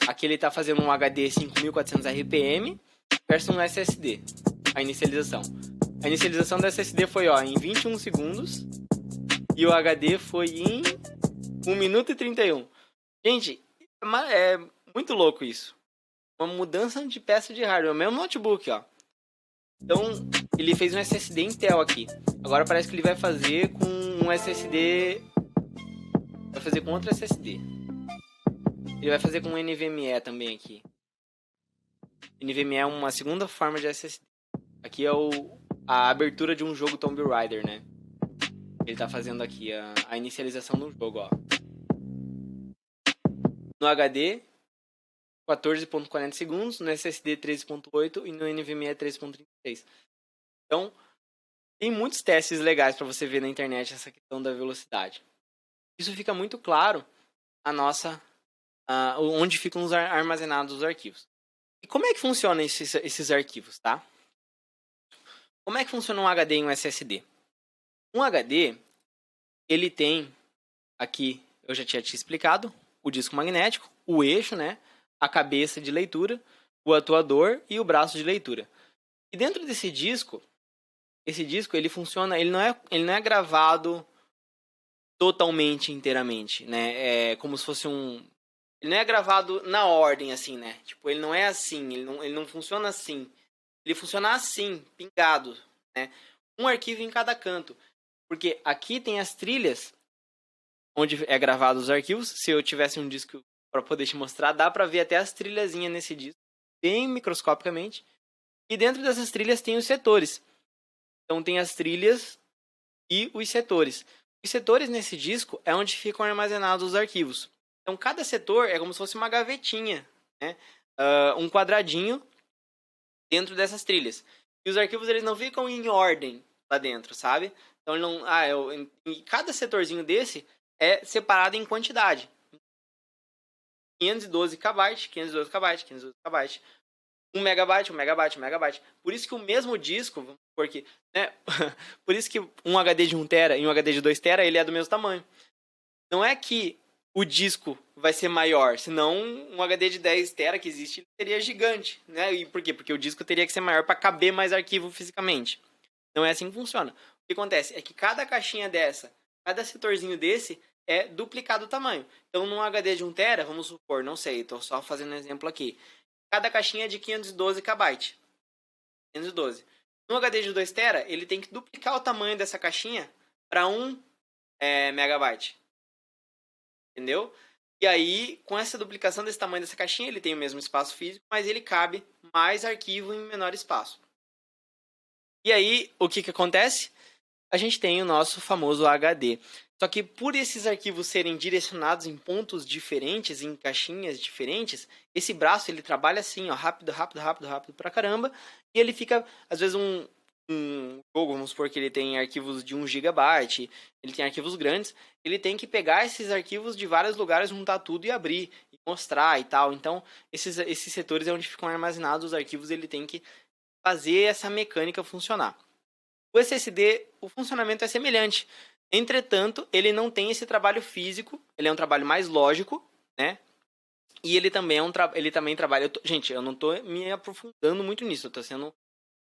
Aqui ele tá fazendo um HD 5400 RPM versus um SSD. A inicialização. A inicialização do SSD foi, ó, em 21 segundos e o HD foi em 1 minuto e 31. Gente, é muito louco isso. Uma mudança de peça de hardware. O mesmo notebook, ó. Então, ele fez um SSD Intel aqui. Agora parece que ele vai fazer com um SSD... Vai fazer com outro SSD. Ele vai fazer com um NVMe também aqui. NVMe é uma segunda forma de SSD. Aqui é a abertura de um jogo Tomb Raider, né? Ele tá fazendo aqui a inicialização do jogo, ó. No HD, 14.40 segundos, no SSD 13.8 e no NVMe 13.36. Então, tem muitos testes legais para você ver na internet essa questão da velocidade. Isso fica muito claro onde ficam armazenados os arquivos. E como é que funcionam esses arquivos, tá? Como é que funciona um HD e um SSD? Um HD, ele tem aqui, eu já tinha te explicado, o disco magnético, o eixo, né? A cabeça de leitura, o atuador e o braço de leitura. E dentro desse disco, esse disco ele funciona, ele não é gravado totalmente inteiramente, né? É como se fosse ele não é gravado na ordem assim, né? Tipo, ele não é assim, ele não funciona assim. Ele funciona assim, pingado, né? Um arquivo em cada canto. Porque aqui tem as trilhas onde é gravado os arquivos. Se eu tivesse um disco para poder te mostrar, dá para ver até as trilhazinhas nesse disco, bem microscopicamente. E dentro dessas trilhas tem os setores. Então tem as trilhas e os setores. Os setores nesse disco é onde ficam armazenados os arquivos. Então cada setor é como se fosse uma gavetinha, né? Um quadradinho dentro dessas trilhas. E os arquivos eles não ficam em ordem lá dentro, sabe? Então cada setorzinho desse é separado em quantidade. 512 KB, 512 KB, 512 KB. 1 megabyte, 1 megabyte, 1 megabyte. Por isso que o mesmo disco, porque, né? Por isso que um HD de 1 tera e um HD de 2 tera, ele é do mesmo tamanho. Não é que o disco vai ser maior, senão um HD de 10 tera que existe seria gigante, né? E por quê? Porque o disco teria que ser maior para caber mais arquivo fisicamente. Não é assim que funciona. O que acontece é que cada caixinha dessa, cada setorzinho desse é duplicado o tamanho. Então, num HD de 1 tera, vamos supor, não sei, estou só fazendo um exemplo aqui. Cada caixinha é de 512 KB. 512. No HD de 2 tera, ele tem que duplicar o tamanho dessa caixinha para 1 megabyte. Entendeu? E aí, com essa duplicação desse tamanho dessa caixinha, ele tem o mesmo espaço físico, mas ele cabe mais arquivo em menor espaço. E aí, o que acontece? A gente tem o nosso famoso HD. Só que por esses arquivos serem direcionados em pontos diferentes, em caixinhas diferentes, esse braço ele trabalha assim, ó, rápido pra caramba, e ele fica, às vezes, um jogo, vamos supor que ele tem arquivos de 1 GB, ele tem arquivos grandes, ele tem que pegar esses arquivos de vários lugares, juntar tudo e abrir, e mostrar e tal. Então, esses setores é onde ficam armazenados os arquivos, ele tem que fazer essa mecânica funcionar. O SSD, o funcionamento é semelhante. Entretanto, ele não tem esse trabalho físico, ele é um trabalho mais lógico, né? E ele também ele também trabalha... Gente, eu não estou me aprofundando muito nisso, eu estou sendo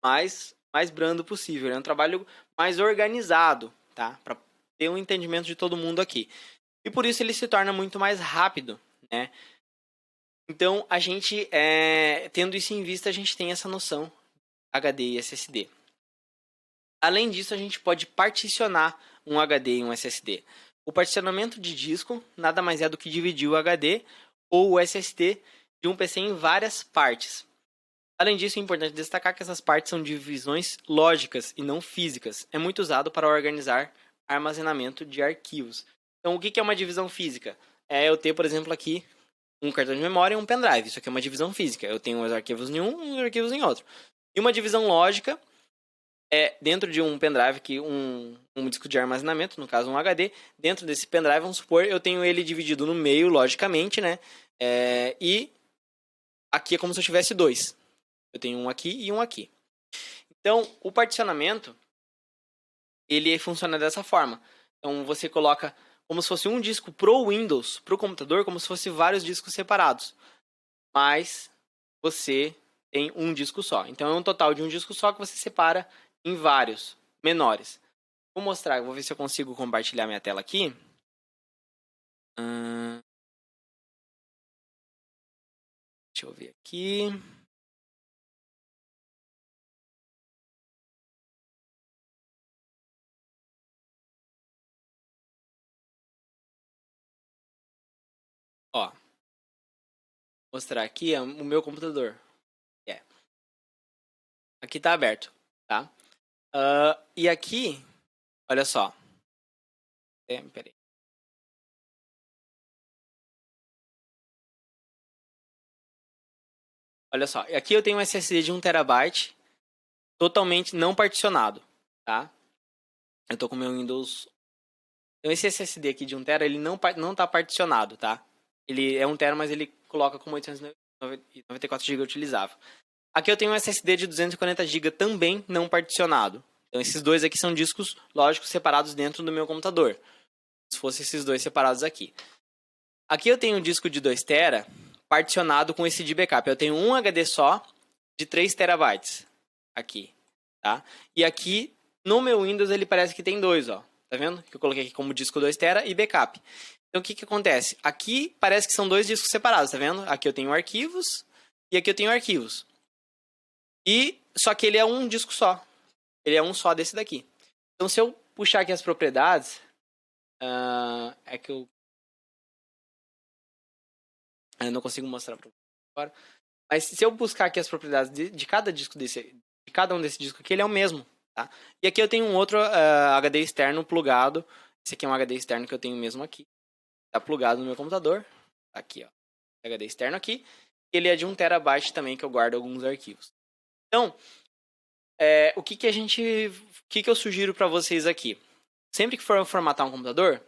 mais brando possível. É um trabalho mais organizado, tá? Para ter um entendimento de todo mundo aqui. E por isso ele se torna muito mais rápido, né? Então, a gente, tendo isso em vista, a gente tem essa noção HD e SSD. Além disso, a gente pode particionar um HD e um SSD? O particionamento de disco nada mais é do que dividir o HD ou o SSD de um PC em várias partes. Além disso, é importante destacar que essas partes são divisões lógicas e não físicas. É muito usado para organizar armazenamento de arquivos. Então, o que é uma divisão física? É eu ter, por exemplo, aqui um cartão de memória e um pendrive. Isso aqui é uma divisão física. Eu tenho os arquivos em um e os arquivos em outro. E uma divisão lógica é dentro de um pendrive, que um disco de armazenamento, no caso um HD. Dentro desse pendrive, vamos supor, eu tenho ele dividido no meio, logicamente, né? E aqui é como se eu tivesse dois. Eu tenho um aqui e um aqui. Então, o particionamento, ele funciona dessa forma. Então, você coloca como se fosse um disco pro Windows, pro computador, como se fosse vários discos separados. Mas você tem um disco só. Então, é um total de um disco só que você separa em vários menores. Vou mostrar, vou ver se eu consigo compartilhar minha tela aqui. Deixa eu ver aqui. Ó, mostrar aqui é o meu computador. Aqui tá aberto, tá? E aqui, olha só. Peraí. Olha só, aqui eu tenho um SSD de 1 TB totalmente não particionado, tá? Eu tô com o meu Windows. Então esse SSD aqui de 1 TB, ele não tá particionado, tá? Ele é 1 TB, mas ele coloca como 894 GB utilizável. Aqui eu tenho um SSD de 240 GB também não particionado. Então esses dois aqui são discos lógicos separados dentro do meu computador. Se fossem esses dois separados aqui. Aqui eu tenho um disco de 2 TB particionado com esse de backup. Eu tenho um HD só de 3 TB aqui, tá? E aqui no meu Windows ele parece que tem dois, ó. Tá vendo? Que eu coloquei aqui como disco 2 TB e backup. Então o que acontece? Aqui parece que são dois discos separados, tá vendo? Aqui eu tenho arquivos e aqui eu tenho arquivos. E só que ele é um disco só. Ele é um só desse daqui. Então se eu puxar aqui as propriedades, é que eu não consigo mostrar para vocês agora. Mas se eu buscar aqui as propriedades de cada disco de cada um desses discos aqui, ele é o mesmo, tá? E aqui eu tenho um outro HD externo plugado. Esse aqui é um HD externo que eu tenho mesmo aqui. Tá plugado no meu computador. Aqui, ó. HD externo aqui. Ele é de 1 TB também, que eu guardo alguns arquivos. Então, o que eu sugiro para vocês aqui? Sempre que for formatar um computador,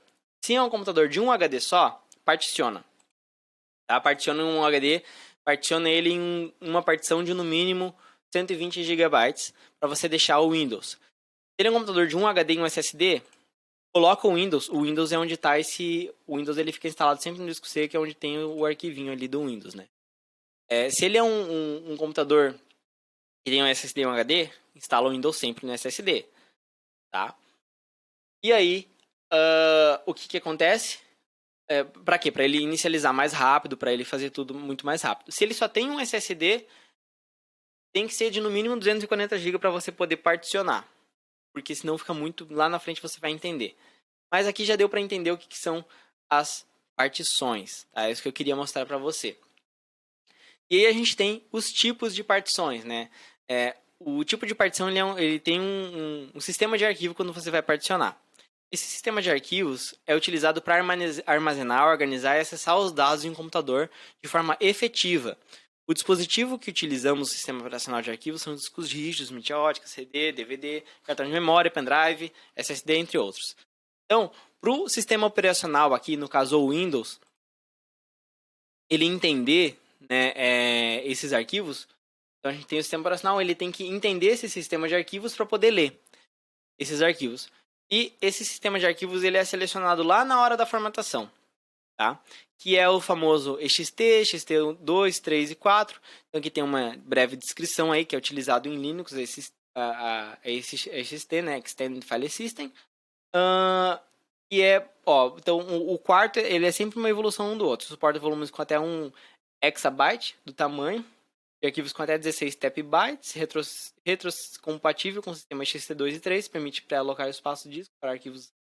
se é um computador de um HD só, particiona. Tá? Particiona um HD, particiona ele em uma partição de no mínimo 120 GB para você deixar o Windows. Se ele é um computador de um HD e um SSD, coloca o Windows. O Windows é onde está esse... O Windows ele fica instalado sempre no disco C, que é onde tem o arquivinho ali do Windows, né? Se ele é um computador que tem um SSD e um HD, instala o Windows sempre no SSD, tá? E aí, o que acontece? Para quê? Para ele inicializar mais rápido, para ele fazer tudo muito mais rápido. Se ele só tem um SSD, tem que ser de no mínimo 240 GB para você poder particionar. Porque senão fica muito... Lá na frente você vai entender. Mas aqui já deu para entender o que são as partições. Tá? É isso que eu queria mostrar para você. E aí a gente tem os tipos de partições, né? O tipo de partição ele tem um sistema de arquivo quando você vai particionar. Esse sistema de arquivos é utilizado para armazenar, organizar e acessar os dados em um computador de forma efetiva. O dispositivo que utilizamos no sistema operacional de arquivos são discos rígidos, mídia ótica, CD, DVD, cartão de memória, pendrive, SSD, entre outros. Então, para o sistema operacional aqui, no caso o Windows, ele entender, né, esses arquivos, então a gente tem o sistema operacional, ele tem que entender esse sistema de arquivos para poder ler esses arquivos. E esse sistema de arquivos ele é selecionado lá na hora da formatação, tá? Que é o famoso EXT, EXT2, 3 e 4. Então aqui tem uma breve descrição aí que é utilizado em Linux, esse EXT, né? Extended File System. Então o quarto ele é sempre uma evolução um do outro. Suporta volumes com até 1 exabyte do tamanho. De arquivos com até 16 TB, retrocompatível com o sistema XT2 e 3, permite pré-alocar o espaço disco para arquivos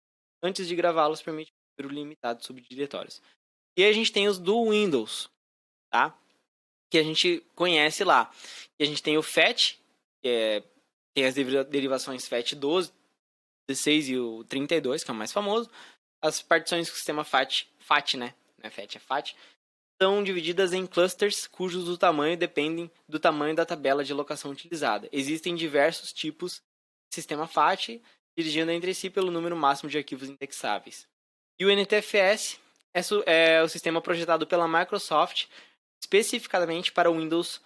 antes de gravá-los permite um número limitado de subdiretórios. E aí a gente tem os do Windows, tá? Que a gente conhece lá. E a gente tem o FAT, que tem as derivações FAT 12, 16 e o 32, que é o mais famoso. As partições do sistema FAT, né? Não é FAT, é FAT. São divididas em clusters cujos o tamanho dependem do tamanho da tabela de alocação utilizada. Existem diversos tipos de sistema FAT, dirigindo entre si pelo número máximo de arquivos indexáveis. E o NTFS é o sistema projetado pela Microsoft especificamente para o Windows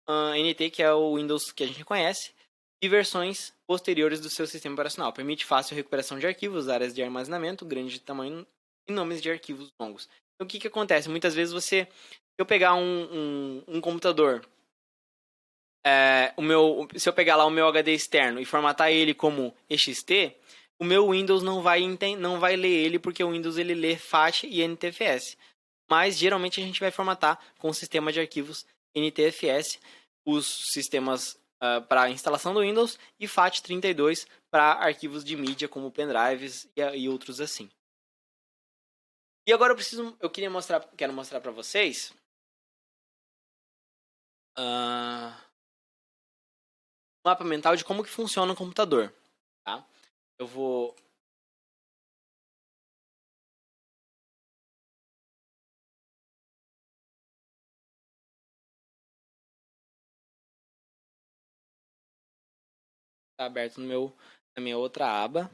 NT, que é o Windows que a gente conhece, e versões posteriores do seu sistema operacional. Permite fácil recuperação de arquivos, áreas de armazenamento, grande tamanho e nomes de arquivos longos. Então, o que acontece? Muitas vezes se eu pegar um computador, se eu pegar lá o meu HD externo e formatar ele como ext, o meu Windows não vai ler ele, porque o Windows ele lê FAT e NTFS. Mas geralmente a gente vai formatar com o sistema de arquivos NTFS, os sistemas para instalação do Windows, e FAT32 para arquivos de mídia como pendrives e outros assim. E agora eu quero mostrar para vocês um mapa mental de como que funciona o computador, tá? Eu vou estar aberto na minha outra aba.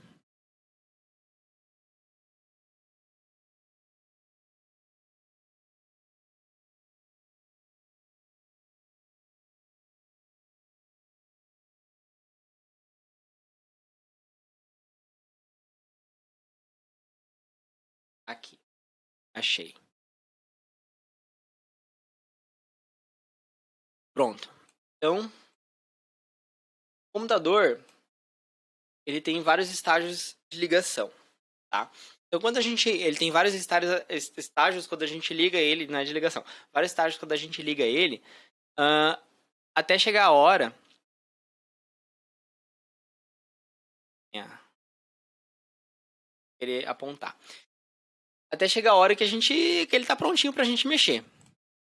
Aqui. Achei. Pronto. Então, o computador, ele tem vários estágios de ligação, tá? Então, ele tem vários estágios quando a gente liga ele, não é de ligação, vários estágios quando a gente liga ele, até chegar a hora querer apontar. Até chegar a hora que ele tá prontinho pra gente mexer,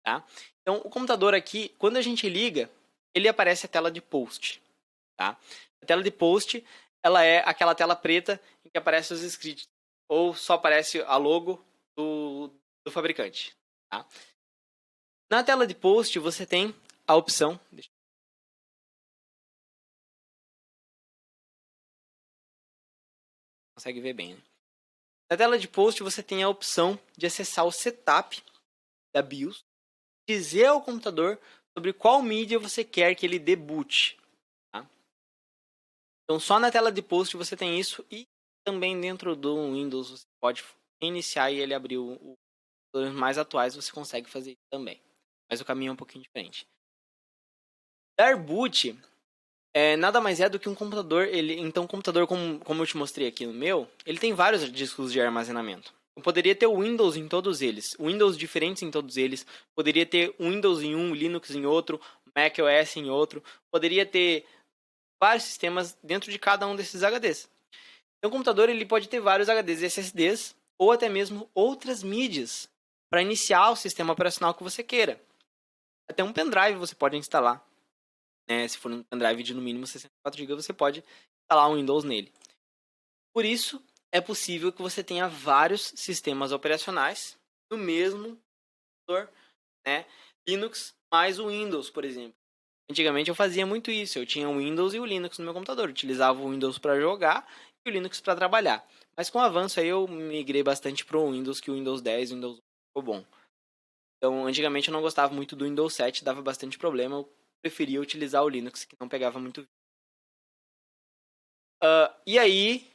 tá? Então, o computador aqui, quando a gente liga, ele aparece a tela de post, tá? A tela de post, ela é aquela tela preta em que aparece os scripts, ou só aparece a logo do fabricante, tá? Na tela de post, você tem a opção... Consegue ver bem, né? Na tela de post, você tem a opção de acessar o setup da BIOS, dizer ao computador sobre qual mídia você quer que ele dê boot. Tá? Então, só na tela de post você tem isso, e também dentro do Windows você pode iniciar e ele abrir os mais atuais, você consegue fazer isso também. Mas o caminho é um pouquinho diferente. Dar boot nada mais é do que um computador. Então, o computador, como eu te mostrei aqui no meu, ele tem vários discos de armazenamento. Eu poderia ter o Windows em todos eles, Windows diferentes em todos eles, poderia ter Windows em um, Linux em outro, Mac OS em outro, poderia ter vários sistemas dentro de cada um desses HDs. Então, o computador ele pode ter vários HDs e SSDs, ou até mesmo outras mídias, para iniciar o sistema operacional que você queira. Até um pendrive você pode instalar. Se for um pendrive de no mínimo 64 GB, você pode instalar um Windows nele. Por isso, é possível que você tenha vários sistemas operacionais no mesmo computador, né? Linux mais o Windows, por exemplo. Antigamente eu fazia muito isso. Eu tinha o Windows e o Linux no meu computador. Eu utilizava o Windows para jogar e o Linux para trabalhar. Mas com o avanço aí eu migrei bastante para o Windows, que o Windows 10 e o Windows 11 ficou bom. Então, antigamente eu não gostava muito do Windows 7, dava bastante problema. Eu preferia utilizar o Linux, que não pegava muito. E aí,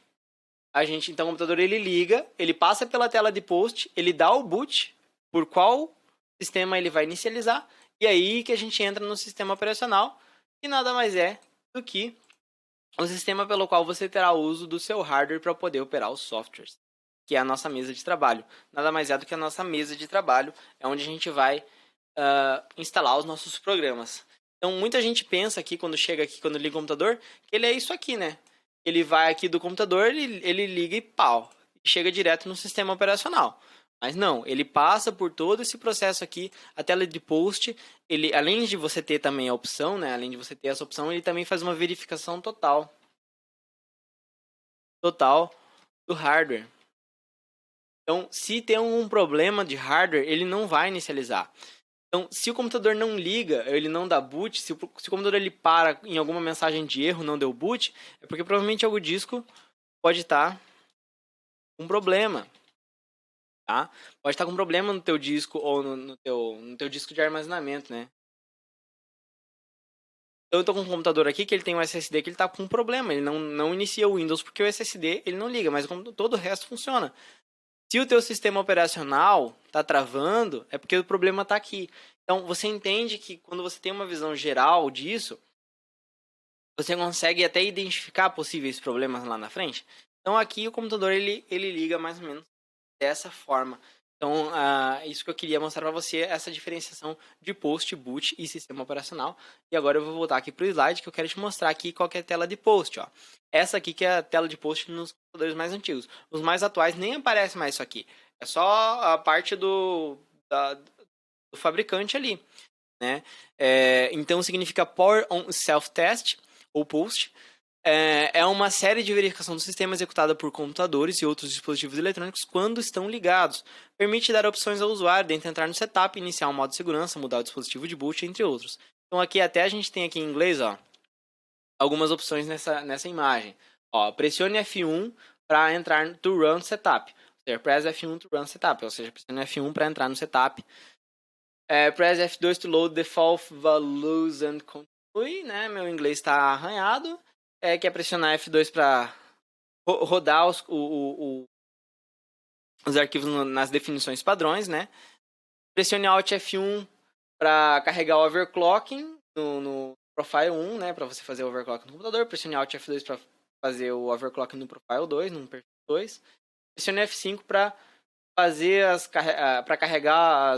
então o computador ele liga, ele passa pela tela de post, ele dá o boot por qual sistema ele vai inicializar, e aí que a gente entra no sistema operacional, que nada mais é do que o sistema pelo qual você terá uso do seu hardware para poder operar os softwares, que é a nossa mesa de trabalho. Nada mais é do que a nossa mesa de trabalho, é onde a gente vai instalar os nossos programas. Então, muita gente pensa aqui, quando liga o computador, que ele é isso aqui, né? Ele vai aqui do computador, ele liga e pau. e chega direto no sistema operacional. Mas não, ele passa por todo esse processo aqui, a tela de post, ele, além de você ter também a opção, né, além de você ter essa opção, ele também faz uma verificação total do hardware. Então, se tem algum problema de hardware, ele não vai inicializar. Então, se o computador não liga, ele não dá boot, se o computador ele para em alguma mensagem de erro, não deu boot, é porque provavelmente algum disco pode estar com problema, tá? Pode estar com problema no teu disco ou no teu disco de armazenamento, né? Então, eu tô com um computador aqui que ele tem um SSD que ele tá com um problema, ele não inicia o Windows porque o SSD ele não liga, mas todo o resto funciona. Se o teu sistema operacional está travando, é porque o problema está aqui. Então, você entende que quando você tem uma visão geral disso, você consegue até identificar possíveis problemas lá na frente. Então, aqui o computador ele liga mais ou menos dessa forma. Então, isso que eu queria mostrar para você, essa diferenciação de post, boot e sistema operacional. E agora eu vou voltar aqui para o slide que eu quero te mostrar aqui qual que é a tela de post. Ó. Essa aqui que é a tela de post nos computadores mais antigos. Os mais atuais nem aparece mais isso aqui. É só a parte do fabricante ali. Né? Então, significa Power on Self-Test ou Post. É uma série de verificação do sistema executada por computadores e outros dispositivos eletrônicos quando estão ligados. Permite dar opções ao usuário, dentre entrar no setup, iniciar um modo de segurança, mudar o dispositivo de boot, entre outros. Então aqui até a gente tem aqui em inglês, ó, algumas opções nessa imagem. Ó, pressione F1 para entrar no to run setup. Ou seja, press F1 to run setup. Ou seja, pressione F1 para entrar no setup. Press F2 to load default values and continue, né? Meu inglês está arranhado. Que é pressionar F2 para rodar os arquivos nas definições padrões, né? Pressione Alt F1 para carregar o overclocking no Profile 1, né? Para você fazer o overclocking no computador. Pressione Alt F2 para fazer o overclocking no Profile 2, no perfil 2. Pressione F5 para fazer para carregar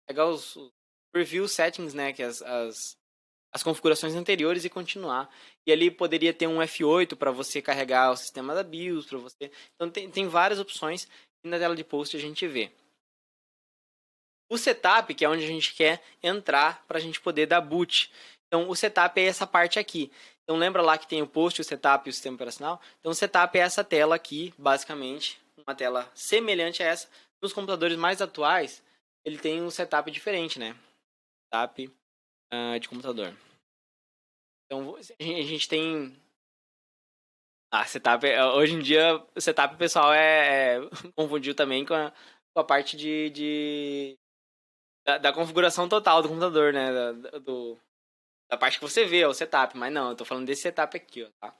carregar os preview settings, né? Que as configurações anteriores e continuar. E ali poderia ter um F8 para você carregar o sistema da BIOS, para você. Então tem várias opções e na tela de post a gente vê. O setup, que é onde a gente quer entrar para a gente poder dar boot. Então o setup é essa parte aqui. Então lembra lá que tem o post, o setup e o sistema operacional? Então o setup é essa tela aqui, basicamente, uma tela semelhante a essa. Nos computadores mais atuais, ele tem um setup diferente, né? Setup de computador. Então a gente tem setup, hoje em dia o setup pessoal confundiu também com a parte da configuração total do computador, né? Da parte que você vê, o setup, mas não, eu tô falando desse setup aqui, ó, tá?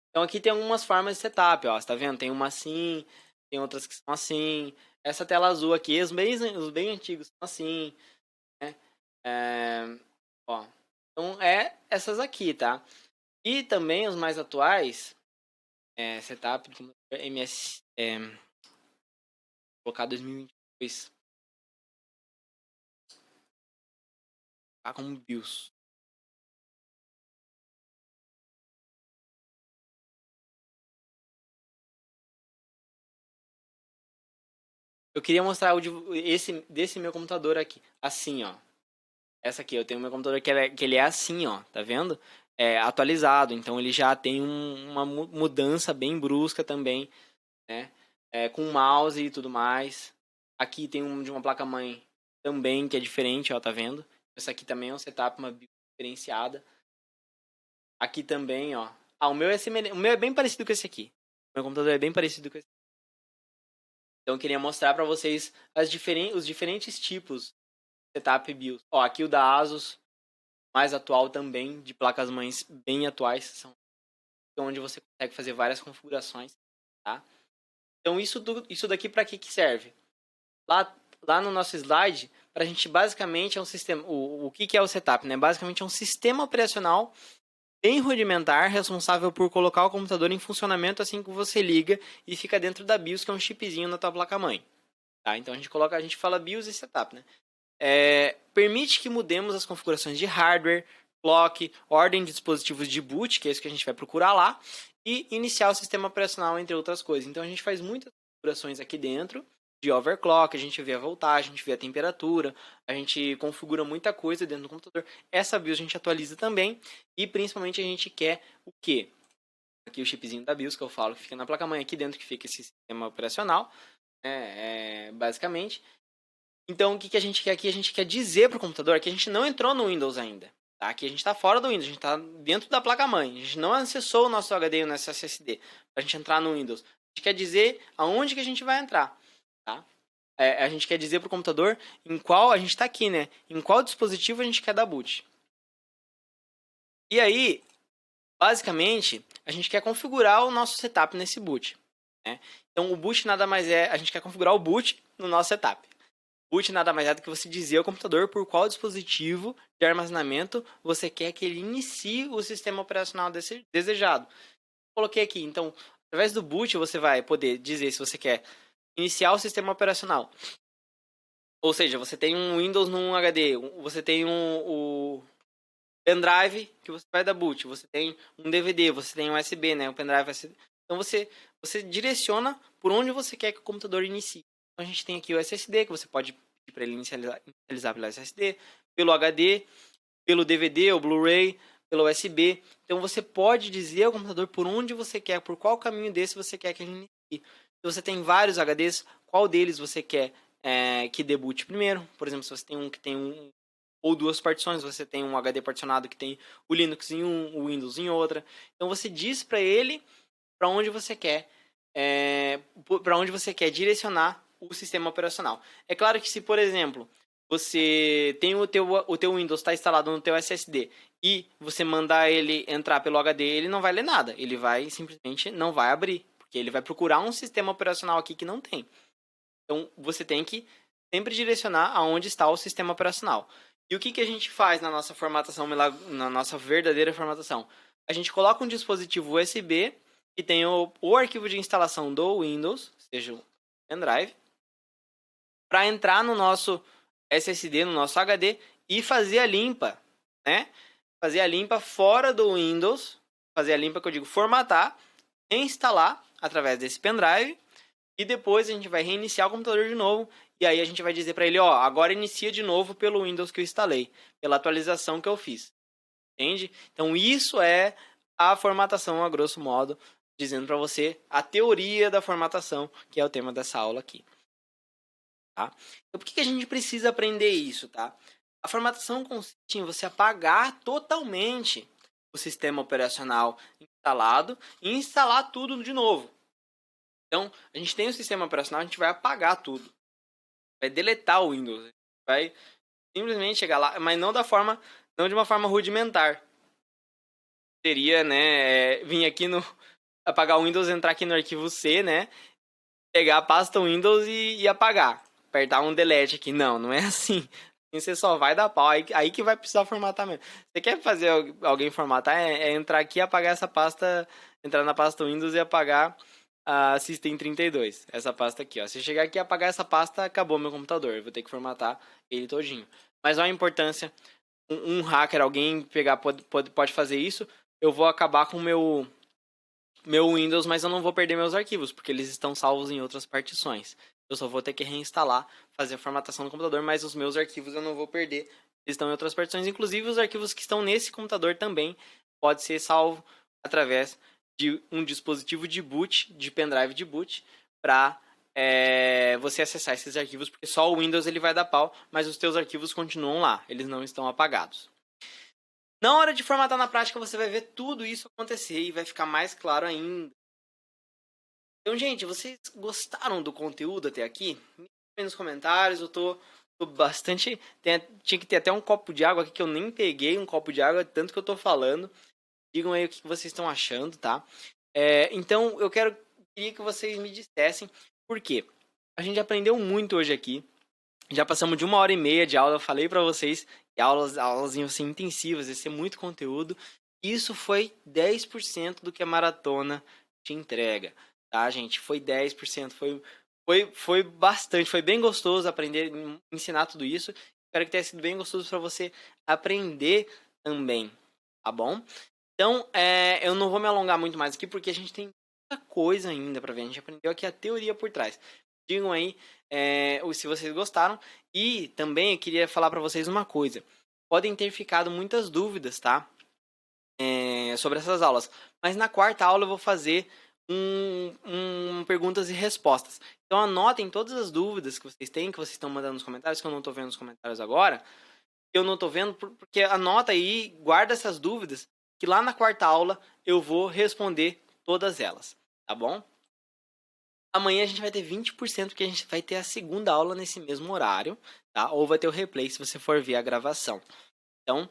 Então aqui tem algumas formas de setup, ó, você tá vendo? Tem uma assim, tem outras que são assim. Essa tela azul aqui, os bem antigos são assim, né? Ó. Então essas aqui, tá? E também os mais atuais, setup do MS, colocar 2022, tá como BIOS. Eu queria mostrar desse meu computador aqui, assim, ó. Essa aqui, eu tenho meu computador que ele é assim, ó, tá vendo? Atualizado, então ele já tem uma mudança bem brusca também, né? Com mouse e tudo mais. Aqui tem de uma placa-mãe também, que é diferente, ó, tá vendo? Essa aqui também é um setup, uma BIOS diferenciada. Aqui também, ó. O meu é bem parecido com esse aqui. O meu computador é bem parecido com esse aqui. Então eu queria mostrar para vocês os diferentes tipos de setup BIOS. Ó, aqui o da ASUS, mais atual também, de placas-mães bem atuais, são onde você consegue fazer várias configurações, tá? Então isso daqui para que serve? Lá no nosso slide, para a gente basicamente é um sistema. O que é o setup, né? Basicamente é um sistema operacional bem rudimentar, responsável por colocar o computador em funcionamento assim que você liga e fica dentro da BIOS, que é um chipzinho na tua placa-mãe. Tá? Então a gente fala BIOS e setup, né? Permite que mudemos as configurações de hardware, clock, ordem de dispositivos de boot, que é isso que a gente vai procurar lá, e iniciar o sistema operacional, entre outras coisas. Então a gente faz muitas configurações aqui dentro de overclock, a gente vê a voltagem, a gente vê a temperatura, a gente configura muita coisa dentro do computador. Essa BIOS a gente atualiza também e principalmente a gente quer o quê? Aqui o chipzinho da BIOS que eu falo, que fica na placa-mãe, aqui dentro que fica esse sistema operacional, basicamente. Então o que a gente quer aqui? A gente quer dizer para o computador que a gente não entrou no Windows ainda. Tá? Aqui a gente está fora do Windows, a gente está dentro da placa-mãe. A gente não acessou o nosso HD e o nosso SSD para a gente entrar no Windows. A gente quer dizer aonde que a gente vai entrar. Tá? A gente quer dizer para o computador em qual, a gente está aqui, né? Em qual dispositivo a gente quer dar boot. E aí, basicamente, a gente quer configurar o nosso setup nesse boot. Né? Então o boot nada mais é, a gente quer configurar o boot no nosso setup. Boot nada mais é do que você dizer ao computador por qual dispositivo de armazenamento você quer que ele inicie o sistema operacional desejado. Coloquei aqui, então, através do boot você vai poder dizer se você quer iniciar o sistema operacional. Ou seja, você tem um Windows num HD, você tem o pendrive que você vai dar boot, você tem um DVD, você tem um USB, né, um pendrive USB. Então você direciona por onde você quer que o computador inicie. Então a gente tem aqui o SSD, que você pode pedir para ele inicializar pelo SSD, pelo HD, pelo DVD ou Blu-ray, pelo USB. Então você pode dizer ao computador por onde você quer, por qual caminho desse você quer que ele inicie. Se você tem vários HDs, qual deles você quer que debute primeiro? Por exemplo, se você tem um que tem ou duas partições, você tem um HD particionado que tem o Linux em um, o Windows em outra. Então você diz para ele para onde você quer direcionar o sistema operacional. É claro que se, por exemplo, você tem o teu Windows está instalado no teu SSD e você mandar ele entrar pelo HD, ele não vai ler nada. Ele vai simplesmente não vai abrir, porque ele vai procurar um sistema operacional aqui que não tem. Então você tem que sempre direcionar aonde está o sistema operacional. E o que a gente faz na nossa formatação, na nossa verdadeira formatação? A gente coloca um dispositivo USB que tem o arquivo de instalação do Windows, seja o pendrive, para entrar no nosso SSD, no nosso HD e fazer a limpa, né? Fazer a limpa fora do Windows, fazer a limpa que eu digo formatar, instalar através desse pendrive e depois a gente vai reiniciar o computador de novo e aí a gente vai dizer para ele, ó, agora inicia de novo pelo Windows que eu instalei, pela atualização que eu fiz. Entende? Então isso é a formatação a grosso modo, dizendo para você a teoria da formatação, que é o tema dessa aula aqui. Tá? Então por que a gente precisa aprender isso, tá? A formatação consiste em você apagar totalmente o sistema operacional instalado e instalar tudo de novo. Então, a gente tem o sistema operacional, a gente vai apagar tudo. Vai deletar o Windows. Vai simplesmente chegar lá, mas não de uma forma rudimentar. Seria, né, vir aqui apagar o Windows, entrar aqui no arquivo C, né, pegar a pasta Windows e apagar. Apertar um delete aqui. Não é assim. Você só vai dar pau. Aí que vai precisar formatar mesmo. Você quer fazer alguém formatar? Entrar aqui e apagar essa pasta. Entrar na pasta Windows e apagar a System32. Essa pasta aqui, ó. Se chegar aqui e apagar essa pasta, acabou meu computador. Eu vou ter que formatar ele todinho. Mas olha a importância. Um hacker, alguém pegar, pode fazer isso. Eu vou acabar com o meu Windows, mas eu não vou perder meus arquivos, porque eles estão salvos em outras partições. Eu só vou ter que reinstalar, fazer a formatação do computador, mas os meus arquivos eu não vou perder. Eles estão em outras partições, inclusive os arquivos que estão nesse computador também pode ser salvo através de um dispositivo de boot, de pendrive de boot, para você acessar esses arquivos, porque só o Windows ele vai dar pau, mas os teus arquivos continuam lá, eles não estão apagados. Na hora de formatar na prática, você vai ver tudo isso acontecer e vai ficar mais claro ainda. Então, gente, vocês gostaram do conteúdo até aqui? Me deixem nos comentários, eu tô bastante... Tinha que ter até um copo de água aqui, que eu nem peguei um copo de água, tanto que eu tô falando. Digam aí o que vocês estão achando, tá? Então, eu queria que vocês me dissessem por quê. A gente aprendeu muito hoje aqui. Já passamos de 1h30 de aula, eu falei pra vocês, que aulas iam ser intensivas, ia ser muito conteúdo. Isso foi 10% do que a maratona te entrega, tá, gente? Foi 10%, foi bastante, foi bem gostoso aprender, ensinar tudo isso. Espero que tenha sido bem gostoso pra você aprender também, tá bom? Então, eu não vou me alongar muito mais aqui, porque a gente tem muita coisa ainda para ver. A gente aprendeu aqui a teoria por trás. Digam aí se vocês gostaram. E também eu queria falar para vocês uma coisa. Podem ter ficado muitas dúvidas, tá? Sobre essas aulas. Mas na quarta aula eu vou fazer perguntas e respostas. Então anotem todas as dúvidas que vocês têm, que vocês estão mandando nos comentários, que eu não estou vendo nos comentários agora. Eu não estou vendo, porque anota aí, guarda essas dúvidas, que lá na quarta aula eu vou responder todas elas, tá bom? Amanhã a gente vai ter 20%, porque a gente vai ter a segunda aula nesse mesmo horário, tá? Ou vai ter o replay se você for ver a gravação. Então,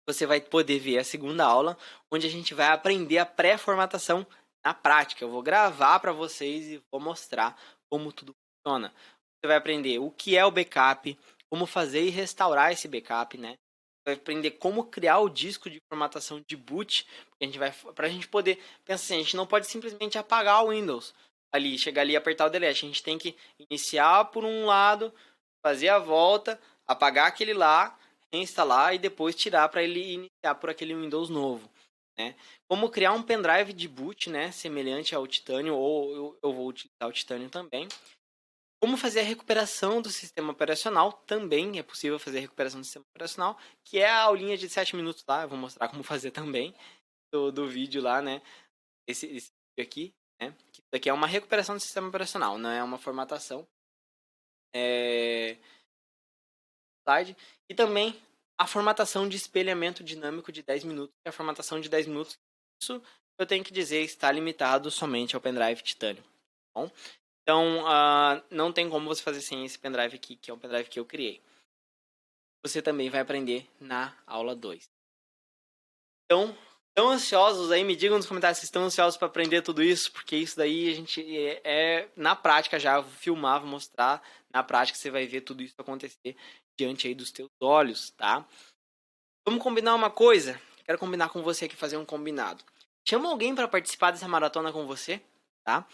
você vai poder ver a segunda aula, onde a gente vai aprender a pré-formatação na prática. Eu vou gravar para vocês e vou mostrar como tudo funciona. Você vai aprender o que é o backup, como fazer e restaurar esse backup, né? Vai aprender como criar o disco de formatação de boot, para a gente poder pensar assim, a gente não pode simplesmente apagar o Windows ali, chegar ali e apertar o delete. A gente tem que iniciar por um lado, fazer a volta, apagar aquele lá, reinstalar e depois tirar para ele iniciar por aquele Windows novo, né? Como criar um pendrive de boot, né, semelhante ao Titanium, ou eu vou utilizar o Titanium também. Como fazer a recuperação do sistema operacional, também é possível fazer a recuperação do sistema operacional, que é a aulinha de 7 minutos lá, eu vou mostrar como fazer também, do vídeo lá, né, esse vídeo aqui, né, que isso aqui é uma recuperação do sistema operacional, não é uma formatação. Slide. E também a formatação de espelhamento dinâmico de 10 minutos, que é a formatação de 10 minutos, isso eu tenho que dizer está limitado somente ao pendrive Titanium, tá bom? Então, não tem como você fazer sem esse pendrive aqui, que é o pendrive que eu criei. Você também vai aprender na aula 2. Então, estão ansiosos aí? Me digam nos comentários se estão ansiosos para aprender tudo isso, porque isso daí a gente na prática já, vou filmar, vou mostrar. Na prática você vai ver tudo isso acontecer diante aí dos teus olhos, tá? Vamos combinar uma coisa? Quero combinar com você aqui, fazer um combinado. Chama alguém para participar dessa maratona com você, tá?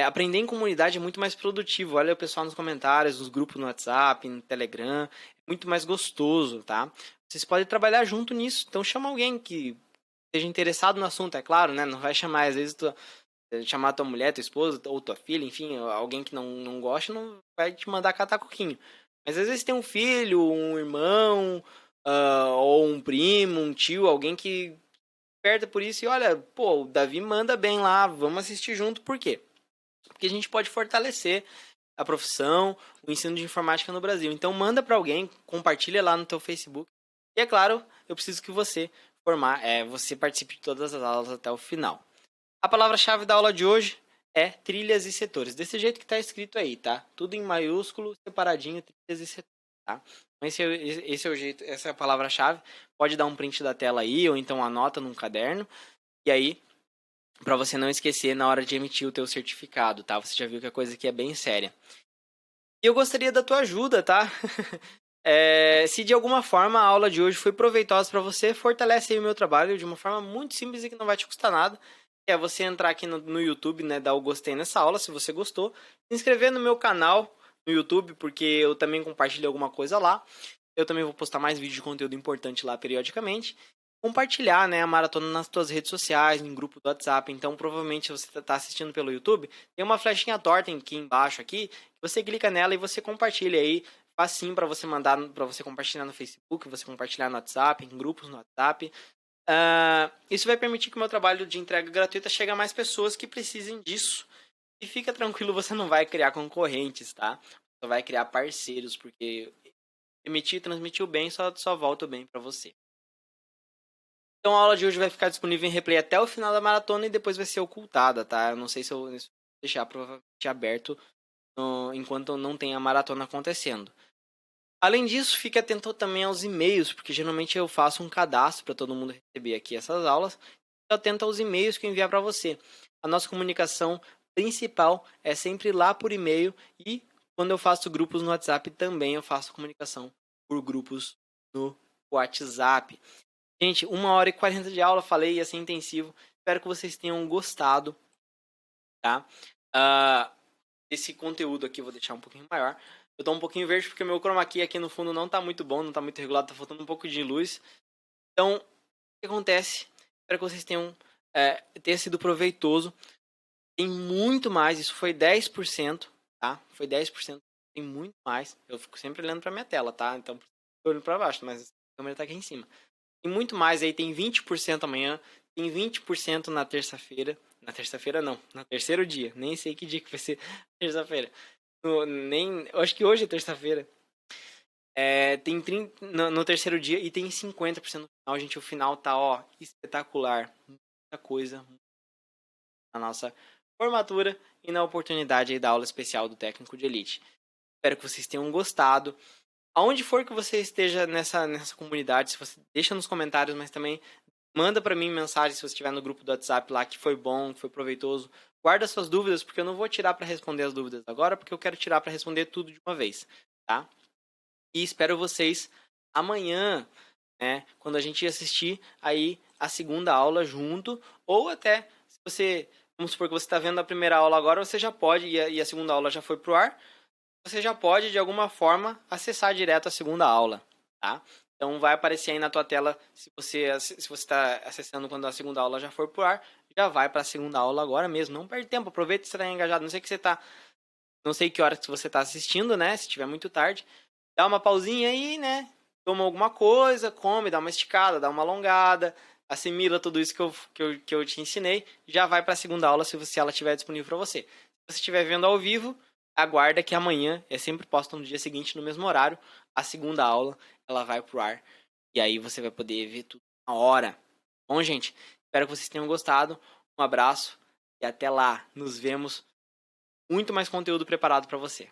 Aprender em comunidade é muito mais produtivo. Olha o pessoal nos comentários, nos grupos no WhatsApp, no Telegram. É muito mais gostoso, tá? Vocês podem trabalhar junto nisso. Então chama alguém que esteja interessado no assunto, é claro, né? Não vai chamar, às vezes, chamar tua mulher, tua esposa ou tua filha, enfim, alguém que não gosta, não vai te mandar catar coquinho. Mas às vezes tem um filho, um irmão, ou um primo, um tio, alguém que perto por isso e olha, pô, o Davi manda bem lá, vamos assistir junto, por quê? Porque a gente pode fortalecer a profissão, o ensino de informática no Brasil. Então manda para alguém, compartilha lá no teu Facebook. E é claro, eu preciso que você você participe de todas as aulas até o final. A palavra-chave da aula de hoje é trilhas e setores. Desse jeito que está escrito aí, tá? Tudo em maiúsculo, separadinho, trilhas e setores, tá? Esse é o jeito, essa é a palavra-chave. Pode dar um print da tela aí, ou então anota num caderno. E aí, para você não esquecer na hora de emitir o teu certificado, tá? Você já viu que a coisa aqui é bem séria. E eu gostaria da tua ajuda, tá? Se de alguma forma a aula de hoje foi proveitosa para você, fortalece aí o meu trabalho de uma forma muito simples e que não vai te custar nada. Que é você entrar aqui no YouTube, né? Dar o gostei nessa aula, se você gostou. Se inscrever no meu canal no YouTube, porque eu também compartilho alguma coisa lá. Eu também vou postar mais vídeos de conteúdo importante lá periodicamente. Compartilhar, né, a maratona nas tuas redes sociais, em grupo do WhatsApp. Então, provavelmente, você está assistindo pelo YouTube, tem uma flechinha torta aqui embaixo, aqui, você clica nela e você compartilha aí. Facinho para você mandar, para você compartilhar no Facebook, você compartilhar no WhatsApp, em grupos no WhatsApp. Isso vai permitir que o meu trabalho de entrega gratuita chegue a mais pessoas que precisem disso. E fica tranquilo, você não vai criar concorrentes, tá? Você vai criar parceiros, porque emitir e transmitir o bem só volta o bem para você. Então a aula de hoje vai ficar disponível em replay até o final da maratona e depois vai ser ocultada, tá? Eu não sei se eu vou deixar provavelmente aberto enquanto não tem a maratona acontecendo. Além disso, fique atento também aos e-mails, porque geralmente eu faço um cadastro para todo mundo receber aqui essas aulas. Fique atento aos e-mails que eu enviar para você. A nossa comunicação principal é sempre lá por e-mail e quando eu faço grupos no WhatsApp também eu faço comunicação por grupos no WhatsApp. Gente, 1h40 de aula, falei, ia ser intensivo. Espero que vocês tenham gostado, tá? Esse conteúdo aqui eu vou deixar um pouquinho maior. Eu tô um pouquinho verde porque meu chroma key aqui no fundo não tá muito bom, não tá muito regulado, tá faltando um pouco de luz. Então, o que acontece? Espero que vocês tenha sido proveitoso. Tem muito mais, isso foi 10%, tá? Foi 10%, tem muito mais. Eu fico sempre olhando pra minha tela, tá? Então, tô olhando pra baixo, mas a câmera tá aqui em cima. Tem muito mais aí, tem 20% amanhã, tem 20% na terça-feira. Na terça-feira não, no terceiro dia. Nem sei que dia que vai ser terça-feira. Eu acho que hoje é terça-feira. Tem 30 no terceiro dia e tem 50% no final, gente. O final tá, ó, espetacular. Muita coisa na nossa formatura e na oportunidade aí da aula especial do técnico de elite. Espero que vocês tenham gostado. Aonde for que você esteja nessa comunidade, se você deixa nos comentários, mas também manda para mim mensagem se você estiver no grupo do WhatsApp lá, que foi bom, que foi proveitoso. Guarda suas dúvidas, porque eu não vou tirar para responder as dúvidas agora, porque eu quero tirar para responder tudo de uma vez, tá? E espero vocês amanhã, né, quando a gente assistir aí a segunda aula junto, ou até, se você, vamos supor que você está vendo a primeira aula agora, você já pode, e a segunda aula já foi pro ar, você já pode, de alguma forma, acessar direto a segunda aula, tá? Então, vai aparecer aí na tua tela, se você está acessando quando a segunda aula já for pro ar, já vai para a segunda aula agora mesmo. Não perde tempo, aproveita que você está engajado. Não sei que hora que você está assistindo, né? Se estiver muito tarde, dá uma pausinha aí, né? Toma alguma coisa, come, dá uma esticada, dá uma alongada, assimila tudo isso que eu te ensinei, já vai para a segunda aula se ela estiver disponível para você. Se você estiver vendo ao vivo, aguarda que amanhã, sempre posto no dia seguinte, no mesmo horário, a segunda aula, ela vai pro ar. E aí você vai poder ver tudo na hora. Bom, gente, espero que vocês tenham gostado. Um abraço e até lá. Nos vemos. Muito mais conteúdo preparado para você.